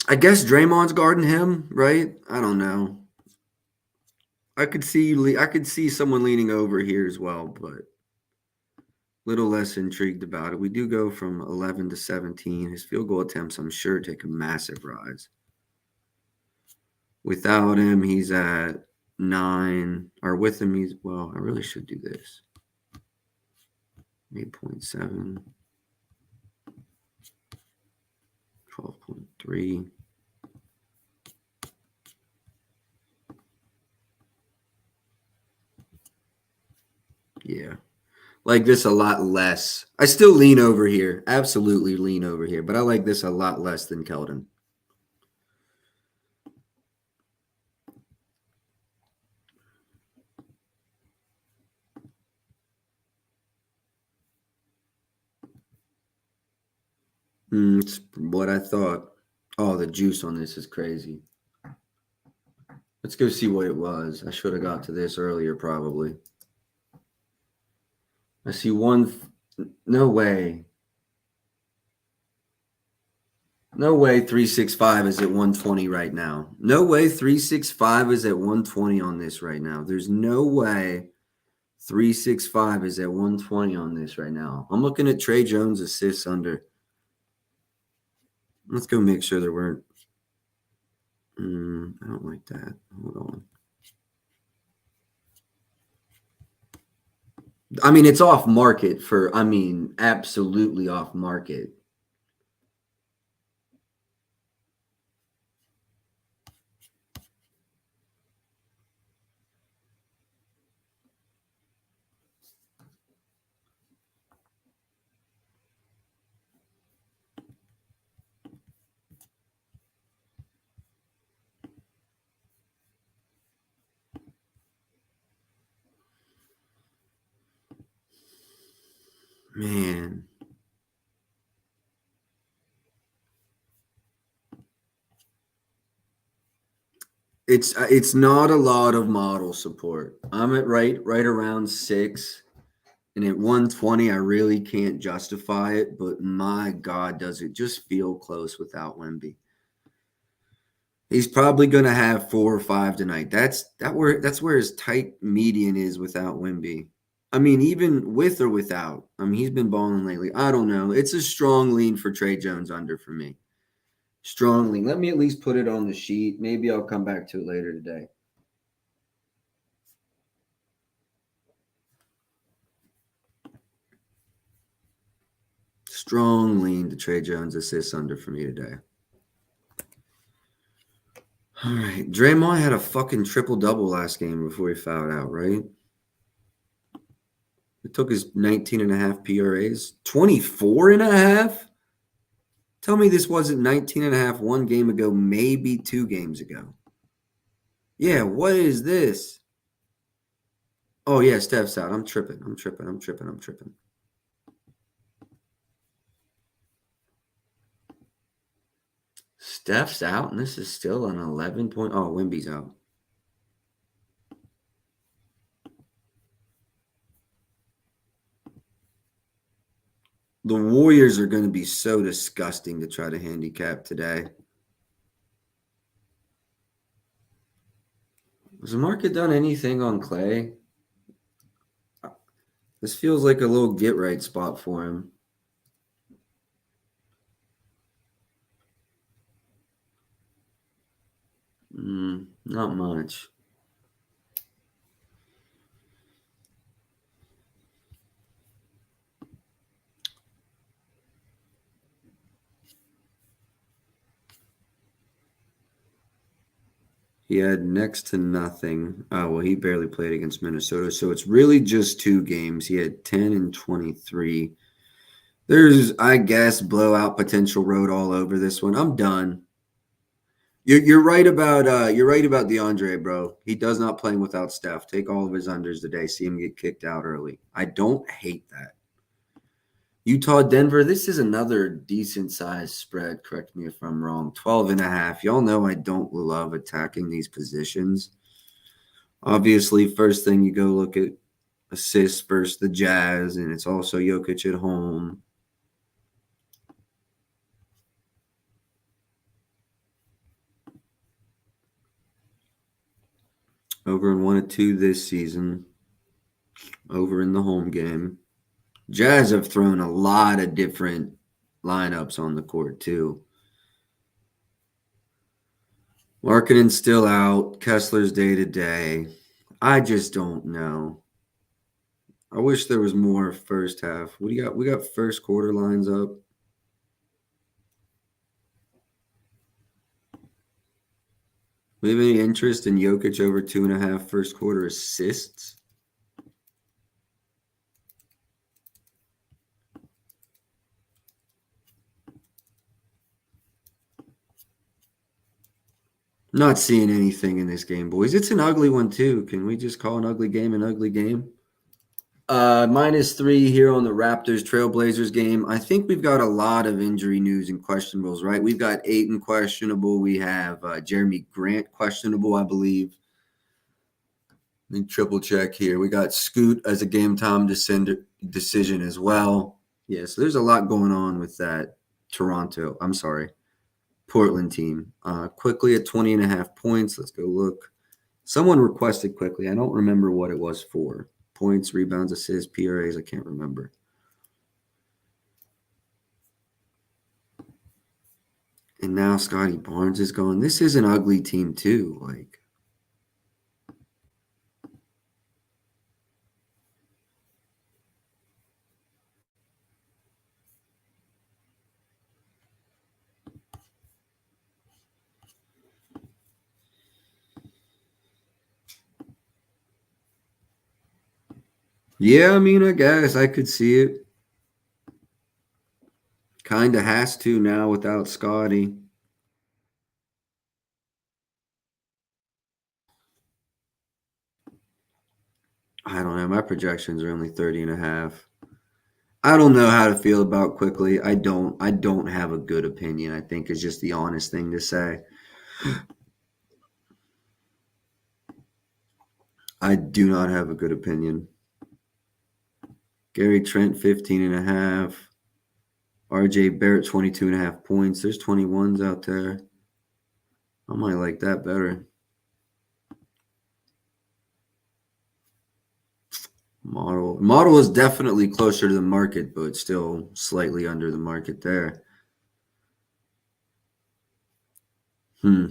I guess Draymond's guarding him, right? I don't know. I could see someone leaning over here as well, but little less intrigued about it. We do go from 11 to 17. His field goal attempts, I'm sure, take a massive rise. Without him, he's at 9. Or with him, I really should do this. 8.7. 12.3. Yeah. Like this a lot less. I still lean over here. Absolutely lean over here. But I like this a lot less than Keldon. It's what I thought. Oh, the juice on this is crazy. Let's go see what it was. I should have got to this earlier, probably. I see one. No way. No way 365 is at 120 right now. No way 365 is at 120 on this right now. There's no way 365 is at 120 on this right now. I'm looking at Trey Jones assists under. Let's go make sure there weren't. I don't like that. Hold on. I mean, it's off market absolutely off market. Man. It's not a lot of model support. I'm at right around 6. And at 120, I really can't justify it, but my God, does it just feel close without Wemby? He's probably going to have 4 or 5 tonight. That's where his tight median is without Wemby. I mean, even with or without. I mean, he's been balling lately. I don't know. It's a strong lean for Trey Jones under for me. Strong lean. Let me at least put it on the sheet. Maybe I'll come back to it later today. Strong lean to Trey Jones assists under for me today. All right. Draymond had a fucking triple-double last game before he fouled out, right? It took his 19.5 PRAs. 24.5? Tell me this wasn't 19.5 one game ago, maybe 2 games ago. Yeah, what is this? Oh, yeah, Steph's out. I'm tripping. Steph's out, and this is still an 11 point. Oh, Wemby's out. The Warriors are going to be so disgusting to try to handicap today. Has the market done anything on Clay? This feels like a little get-right spot for him. Not much. He had next to nothing. Oh, well, he barely played against Minnesota, so it's really just 2 games. He had 10 and 23. There's, I guess, blowout potential road all over this one. I'm done. You're right about DeAndre, bro. He does not play without Steph. Take all of his unders today. See him get kicked out early. I don't hate that. Utah, Denver, this is another decent sized spread. Correct me if I'm wrong. 12.5. Y'all know I don't love attacking these positions. Obviously, first thing you go look at assists versus the Jazz, and it's also Jokic at home. Over in 1 of 2 this season. Over in the home game. Jazz have thrown a lot of different lineups on the court, too. Markkanen's still out. Kessler's day-to-day. I just don't know. I wish there was more first half. What do you got? We got first quarter lines up. We have any interest in Jokic over 2.5 first quarter assists? Not seeing anything in this game, boys. It's an ugly one, too. Can we just call an ugly game an ugly game? -3 here on the Raptors Trailblazers game. I think we've got a lot of injury news and questionables, right? We've got Ayton questionable. We have Jeremy Grant questionable, I believe. Let me triple check here. We got Scoot as a game time decision as well. Yeah, so there's a lot going on with that Portland team. Quickly at 20.5 points. Let's go look. Someone requested quickly. I don't remember what it was for. Points, rebounds, assists, PRAs. I can't remember. And now Scotty Barnes is going. This is an ugly team too. Like, yeah, I mean, I guess I could see it. Kind of has to now without Scotty. I don't know. My projections are only 30.5. I don't know how to feel about Quickly. I don't have a good opinion, I think is just the honest thing to say. I do not have a good opinion. Gary Trent, 15.5. RJ Barrett, 22.5 points. There's 21s out there. I might like that better. Model is definitely closer to the market, but still slightly under the market there. Let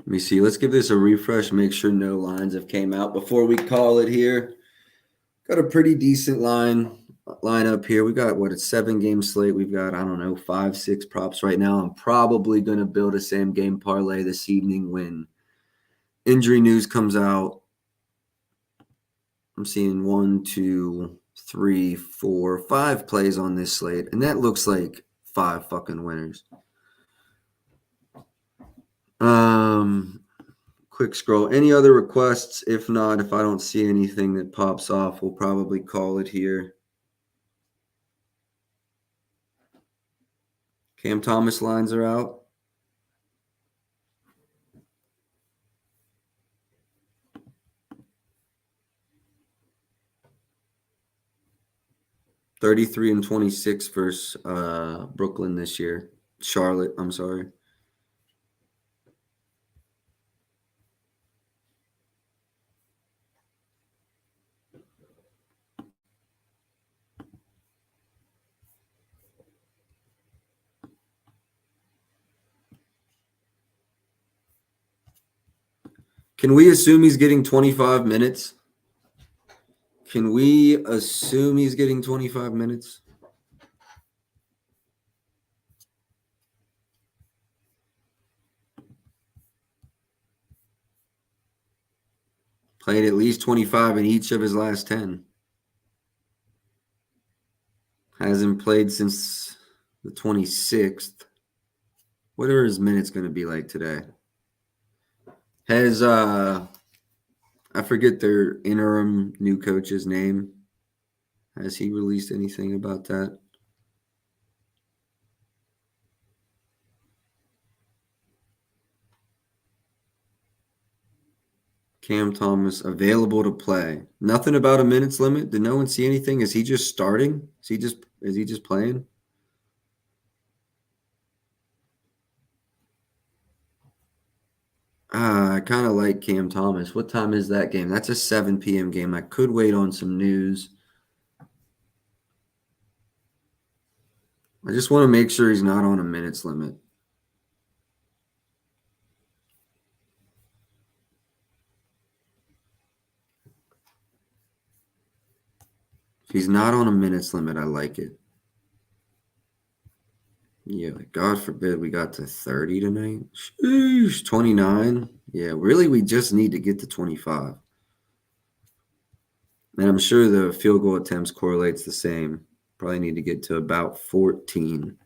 me see. Let's give this a refresh. Make sure no lines have came out before we call it here. Got a pretty decent lineup here. We got it's 7-game slate. We've got, I don't know, 5, 6 props right now. I'm probably going to build a same game parlay this evening when injury news comes out. I'm seeing 1, 2, 3, 4, 5 plays on this slate, and that looks like 5 fucking winners. Quick scroll. Any other requests? If not, if I don't see anything that pops off, we'll probably call it here. Cam Thomas lines are out. $33-26 versus Brooklyn this year. Charlotte, I'm sorry. Can we assume he's getting 25 minutes? Can we assume he's getting 25 minutes? Played at least 25 in each of his last 10. Hasn't played since the 26th. What are his minutes going to be like today? Has I forget their interim new coach's name. Has he released anything about that? Cam Thomas available to play. Nothing about a minutes limit. Did no one see anything? Is he just starting? Is he just playing? I kind of like Cam Thomas. What time is that game? That's a 7 p.m. game. I could wait on some news. I just want to make sure he's not on a minutes limit. If he's not on a minutes limit, I like it. Yeah, God forbid we got to 30 tonight. Sheesh, 29. Yeah, really, we just need to get to 25. And I'm sure the field goal attempts correlates the same. Probably need to get to about 14.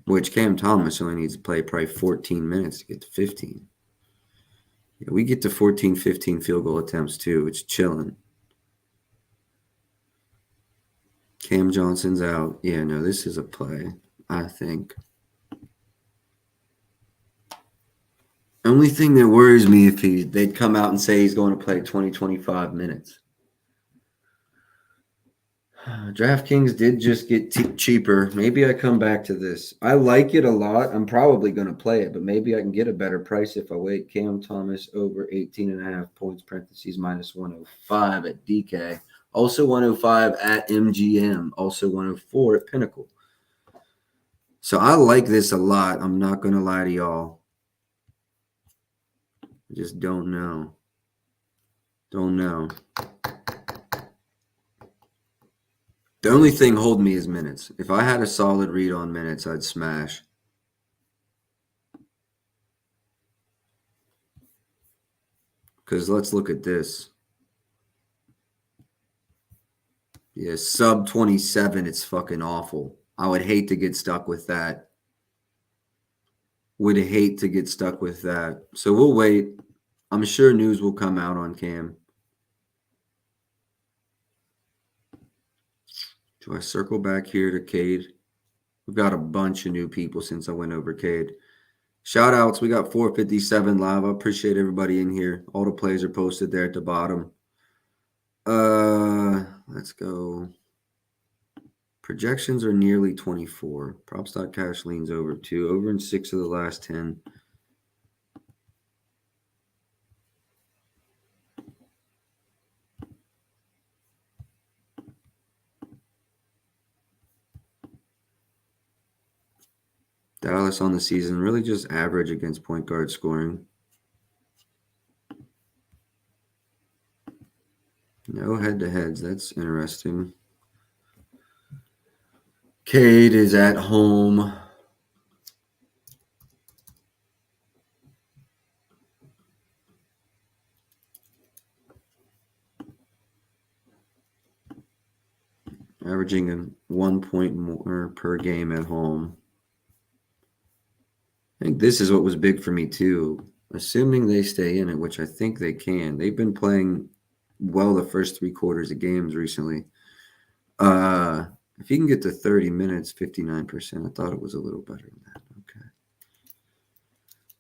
Which Cam Thomas only needs to play probably 14 minutes to get to 15. Yeah, we get to 14, 15 field goal attempts too. It's chilling. Cam Johnson's out. Yeah, no, this is a play, I think. Only thing that worries me if they'd come out and say he's going to play 20, 25 minutes. DraftKings did just get cheaper. Maybe I come back to this. I like it a lot. I'm probably going to play it, but maybe I can get a better price if I wait. Cam Thomas over 18.5 points, parentheses, minus 105 at DK. Also 105 at MGM. Also 104 at Pinnacle. So I like this a lot. I'm not going to lie to y'all. I just don't know. Don't know. The only thing holding me is minutes. If I had a solid read on minutes, I'd smash. Because let's look at this. Yeah, sub 27, it's fucking awful. I would hate to get stuck with that. Would hate to get stuck with that. So we'll wait. I'm sure news will come out on Cam. Do I circle back here to Cade? We've got a bunch of new people since I went over Cade. Shout outs. We got 457 live. I appreciate everybody in here. All the plays are posted there at the bottom. Let's go. Projections are nearly 24. Props.cash leans over 2. Over in 6 of the last 10. Dallas on the season, really just average against point guard scoring. No head-to-heads. That's interesting. Cade is at home. Averaging a 1 point more per game at home. I think this is what was big for me too. Assuming they stay in it, which I think they can. They've been playing well the first 3 quarters of games recently. If you can get to 30 minutes, 59%. I thought it was a little better than that. Okay.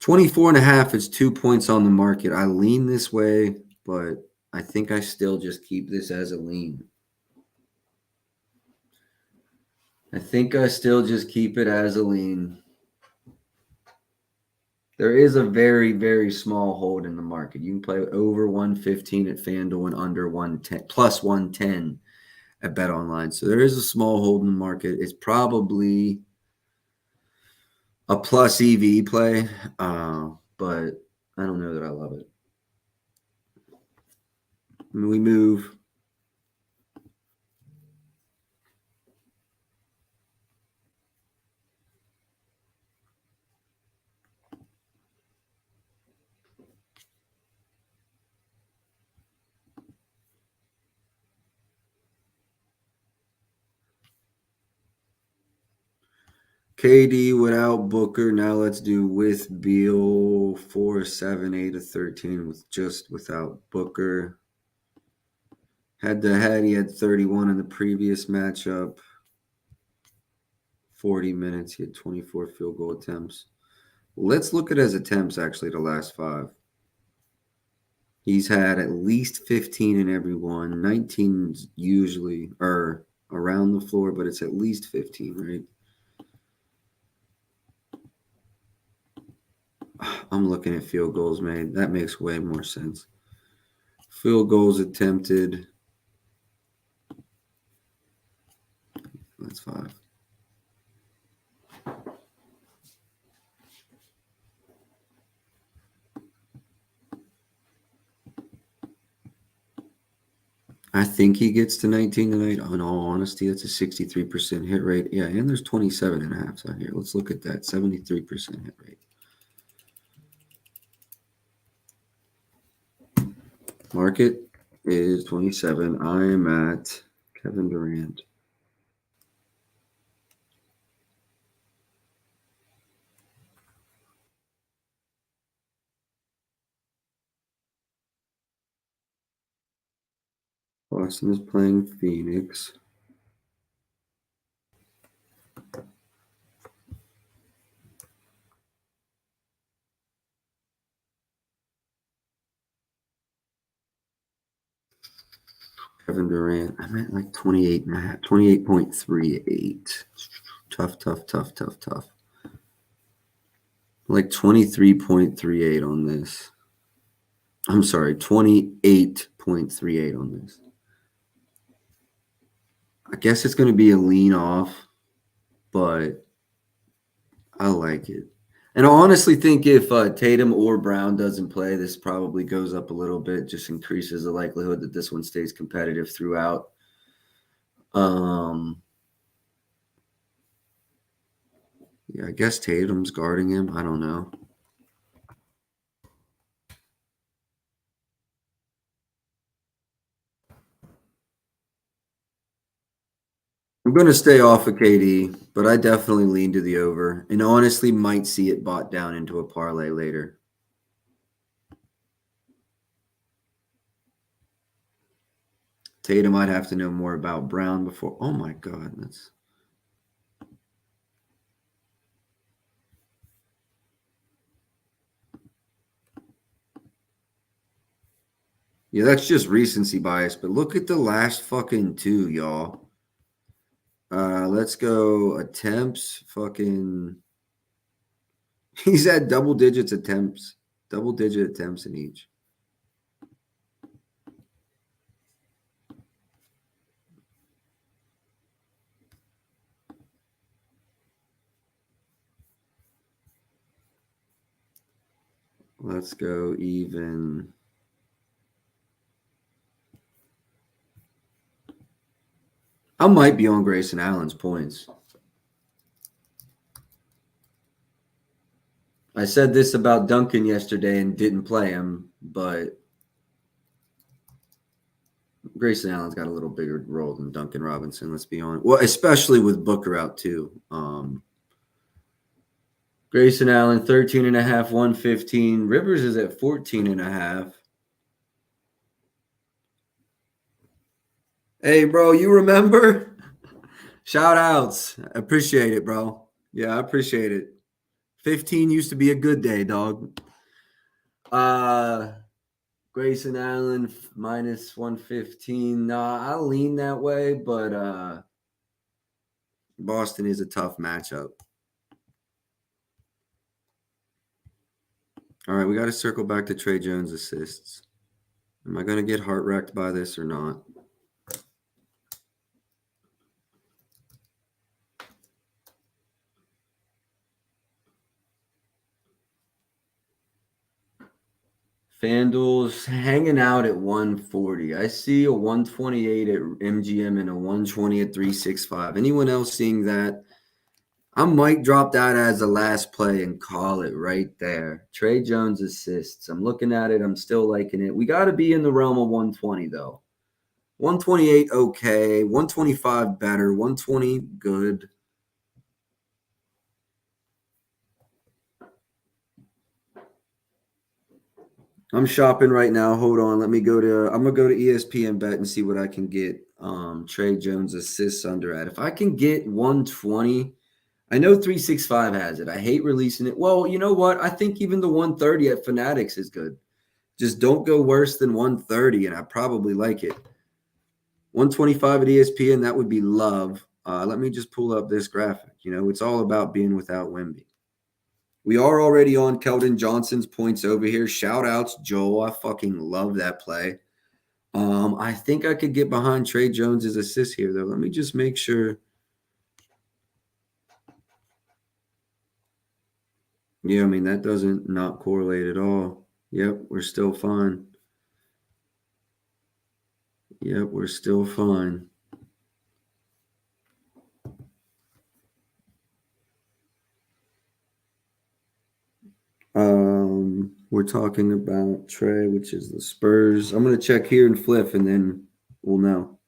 24.5 is 2 points on the market. I lean this way, but I think I still just keep this as a lean. I think I still just keep it as a lean. There is a very, very small hold in the market. You can play over 115 at FanDuel and under 110, plus 110 at BetOnline. So there is a small hold in the market. It's probably a plus EV play, but I don't know that I love it. We move. KD without Booker. Now let's do with Beal 4, 7, 8 to 13 with just without Booker. Head to head, he had 31 in the previous matchup. 40 minutes, he had 24 field goal attempts. Let's look at his attempts actually the last 5. He's had at least 15 in every one. 19 usually or around the floor, but it's at least 15, right? I'm looking at field goals made. That makes way more sense. Field goals attempted. That's 5. I think he gets to 19 tonight. In all honesty, that's a 63% hit rate. Yeah, and there's 27.5 out here. Let's look at that. 73% hit rate. Market is 27. I am at Kevin Durant. Boston is playing Phoenix. Kevin Durant. I'm at like 28.5, 28.38. Tough. Like 23.38 on this. I'm sorry, 28.38 on this. I guess it's going to be a lean off, but I like it. And I honestly think if Tatum or Brown doesn't play, this probably goes up a little bit, just increases the likelihood that this one stays competitive throughout. Yeah, I guess Tatum's guarding him. I don't know. I'm going to stay off of KD, but I definitely lean to the over and honestly might see it bought down into a parlay later. Tatum might have to know more about Brown before. Oh my God, that's. Yeah, that's just recency bias. But look at the last fucking two, y'all. Let's go attempts. Fucking. He's had double digit attempts in each. Let's go even. I might be on Grayson Allen's points. I said this about Duncan yesterday and didn't play him, but Grayson Allen's got a little bigger role than Duncan Robinson, let's be honest. Well, especially with Booker out too. Grayson Allen, 13.5, 115. Rivers is at 14.5. Hey, bro, you remember? Shout outs. I appreciate it, bro. Yeah, I appreciate it. 15 used to be a good day, dog. Grayson Allen minus 115. Nah, I lean that way, but Boston is a tough matchup. All right, we got to circle back to Trey Jones assists. Am I going to get heart wrecked by this or not? FanDuel's hanging out at 140. I see a 128 at MGM and a 120 at 365. Anyone else seeing that? I might drop that as a last play and call it right there. Trey Jones assists. I'm looking at it. I'm still liking it. We got to be in the realm of 120, though. 128, okay. 125, better. 120, good. I'm shopping right now. Hold on. I'm going to go to ESPN Bet and see what I can get Trey Jones assists under at. If I can get 120, I know 365 has it. I hate releasing it. Well, you know what? I think even the 130 at Fanatics is good. Just don't go worse than 130, and I probably like it. 125 at ESPN, that would be love. Let me just pull up this graphic. You know, it's all about being without Wemby. We are already on Keldon Johnson's points over here. Shout outs, Joel. I fucking love that play. I think I could get behind Trey Jones's assist here, though. Let me just make sure. Yeah, I mean, that doesn't not correlate at all. Yep, we're still fine. Yep, we're still fine. We're talking about Trey, which is the Spurs. I'm going to check here and flip, and then we'll know.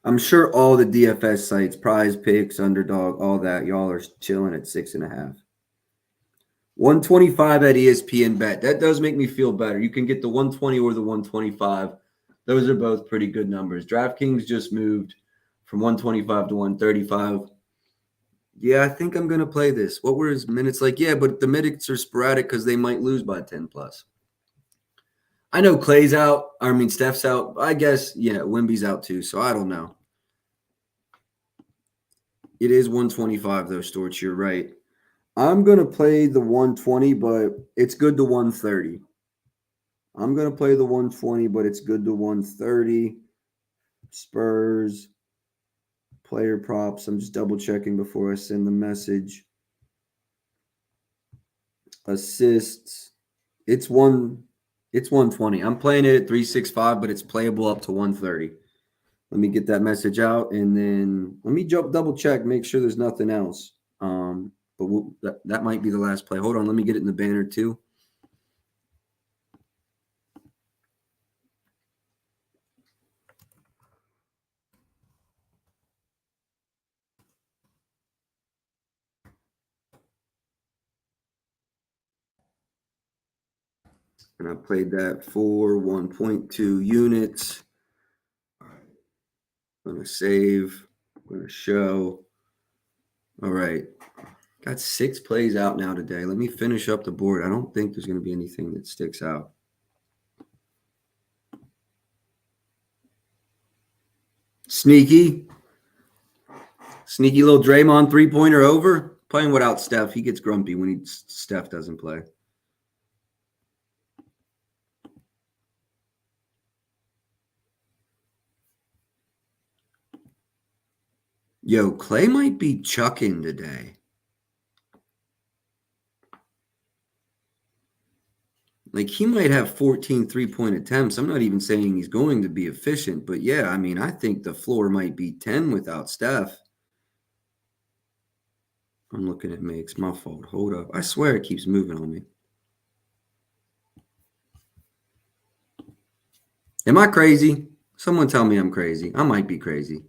I'm sure all the DFS sites, Prize Picks, Underdog, all that, y'all are chilling at 6.5. 125 at ESPN Bet. That does make me feel better. You can get the 120 or the 125. Those are both pretty good numbers. DraftKings just moved from 125 to 135. Yeah, I think I'm going to play this. What were his minutes like? Yeah, but the minutes are sporadic because they might lose by 10 plus. I know Clay's out. I mean, Steph's out. I guess, yeah, Wemby's out too. So I don't know. It is 125 though, Storch. You're right. I'm going to play the 120, but it's good to 130. I'm going to play the 120, but it's good to 130. Spurs. Player props. I'm just double checking before I send the message. Assists. It's 120. I'm playing it at 365, but it's playable up to 130. Let me get that message out, and then let me double check, make sure there's nothing else. But that might be the last play. Hold on, let me get it in the banner too. And I played that for 1.2 units. I'm going to save. I'm going to show. All right. Got 6 plays out now today. Let me finish up the board. I don't think there's going to be anything that sticks out. Sneaky little Draymond 3-pointer over. Playing without Steph. He gets grumpy when Steph doesn't play. Yo, Clay might be chucking today. Like, he might have 14 3-point attempts. I'm not even saying he's going to be efficient, but yeah, I mean, I think the floor might be 10 without Steph. I'm looking at makes. My fault. Hold up. I swear it keeps moving on me. Am I crazy? Someone tell me I'm crazy. I might be crazy.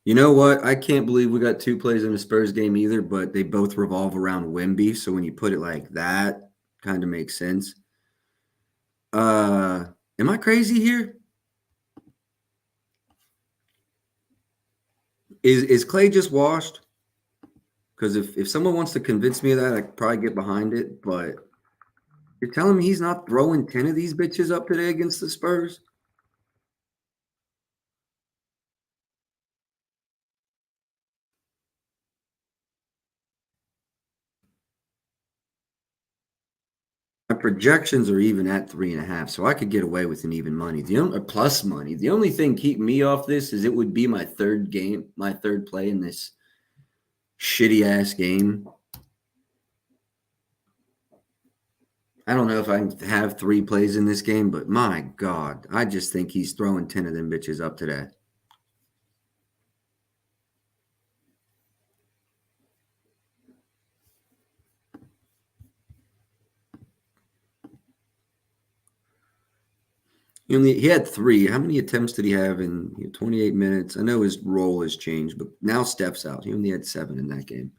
You know what? I can't believe we got 2 plays in the Spurs game either, but they both revolve around Wemby. So when you put it like that, kind of makes sense. Am I crazy here? Is Clay just washed? Because if someone wants to convince me of that, I could probably get behind it. But you're telling me he's not throwing 10 of these bitches up today against the Spurs? My projections are even at 3.5, so I could get away with an even money. Plus money. The only thing keeping me off this is it would be my third play in this shitty ass game. I don't know if I can have 3 plays in this game, but my God, I just think he's throwing 10 of them bitches up today. He had 3. How many attempts did he have in 28 minutes? I know his role has changed, but now Steph's out. He only had 7 in that game.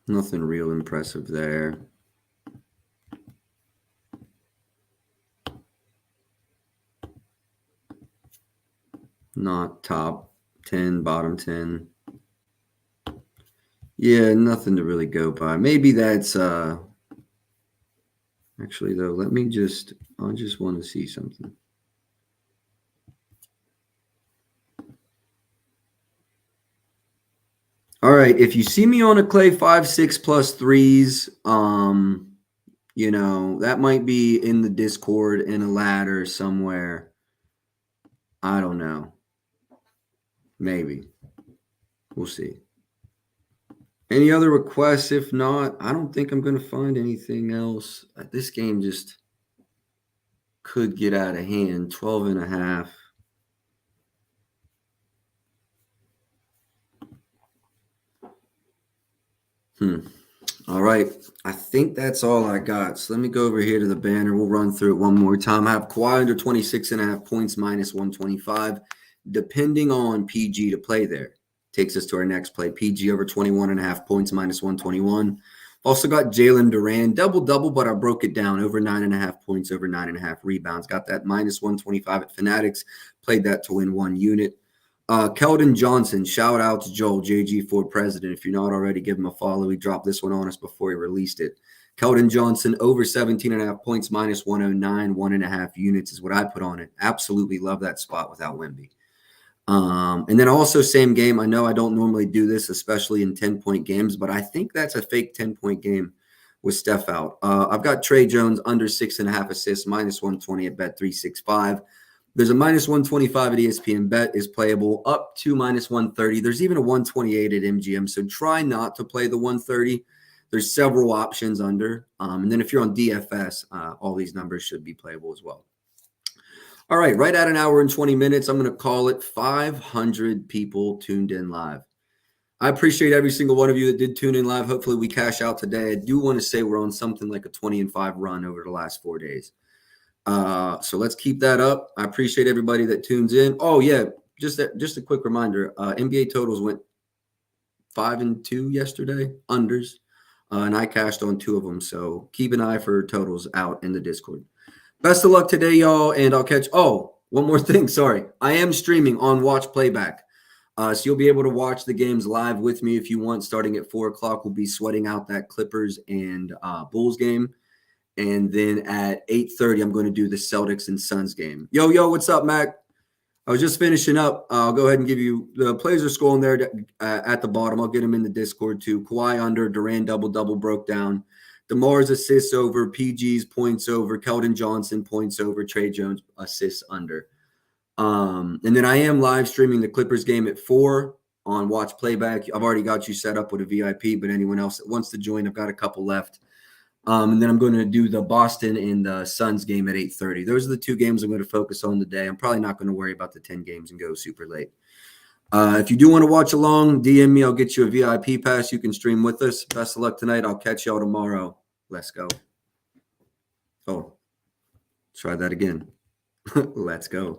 Nothing real impressive there. Not top 10, bottom 10. Yeah, nothing to really go by. Maybe that's actually though, I just want to see something. All right, if you see me on a Clay 5-6 plus 3s, that might be in the Discord in a ladder somewhere. I don't know. Maybe. We'll see. Any other requests? If not, I don't think I'm going to find anything else. This game just could get out of hand. 12.5. All right. I think that's all I got. So let me go over here to the banner. We'll run through it one more time. I have Kawhi under 26.5 points, minus 125, depending on PG to play there. Takes us to our next play. PG over 21.5 points, minus 121. Also got Jalen Duran, double-double, but I broke it down. Over 9.5 points, over 9.5 rebounds. Got that minus 125 at Fanatics. Played that to win 1 unit. Keldon Johnson, shout out to Joel, JG4 president. If you're not already, give him a follow. He dropped this one on us before he released it. Keldon Johnson, over 17.5 points, minus 109, 1.5 units is what I put on it. Absolutely love that spot without Wemby. And then also same game. I know I don't normally do this, especially in 10-point games, but I think that's a fake 10-point game with Steph out. I've got Trey Jones under 6.5 assists, minus 120 at Bet365. There's a minus 125 at ESPN Bet is playable up to minus 130. There's even a 128 at MGM. So try not to play the 130. There's several options under. And then if you're on DFS, all these numbers should be playable as well. All right at an hour and 20 minutes. I'm going to call it 500 people tuned in live. I appreciate every single one of you that did tune in live. Hopefully we cash out today. I do want to say we're on something like a 20-5 run over the last 4 days. So let's keep that up. I appreciate everybody that tunes in. Oh yeah, just a quick reminder. NBA totals went 5-2 yesterday, unders, and I cashed on 2 of them. So keep an eye for totals out in the Discord. Best of luck today, y'all, and I'll catch. Oh, one more thing. Sorry, I am streaming on Watch Playback, so you'll be able to watch the games live with me if you want. Starting at 4:00, we'll be sweating out that Clippers and Bulls game. And then at 8:30, I'm going to do the Celtics and Suns game. Yo, what's up, Mac? I was just finishing up. I'll go ahead and give you the players are scrolling there at the bottom. I'll get them in the Discord too. Kawhi under, Durant double broke down. DeMar's assists over, PG's points over, Keldon Johnson points over, Trey Jones assists under. And then I am live streaming the Clippers game at 4 on Watch Playback. I've already got you set up with a VIP, but anyone else that wants to join, I've got a couple left. And then I'm going to do the Boston and the Suns game at 8:30. Those are the 2 games I'm going to focus on today. I'm probably not going to worry about the 10 games and go super late. If you do want to watch along, DM me. I'll get you a VIP pass. You can stream with us. Best of luck tonight. I'll catch y'all tomorrow. Let's go. Oh, try that again. Let's go.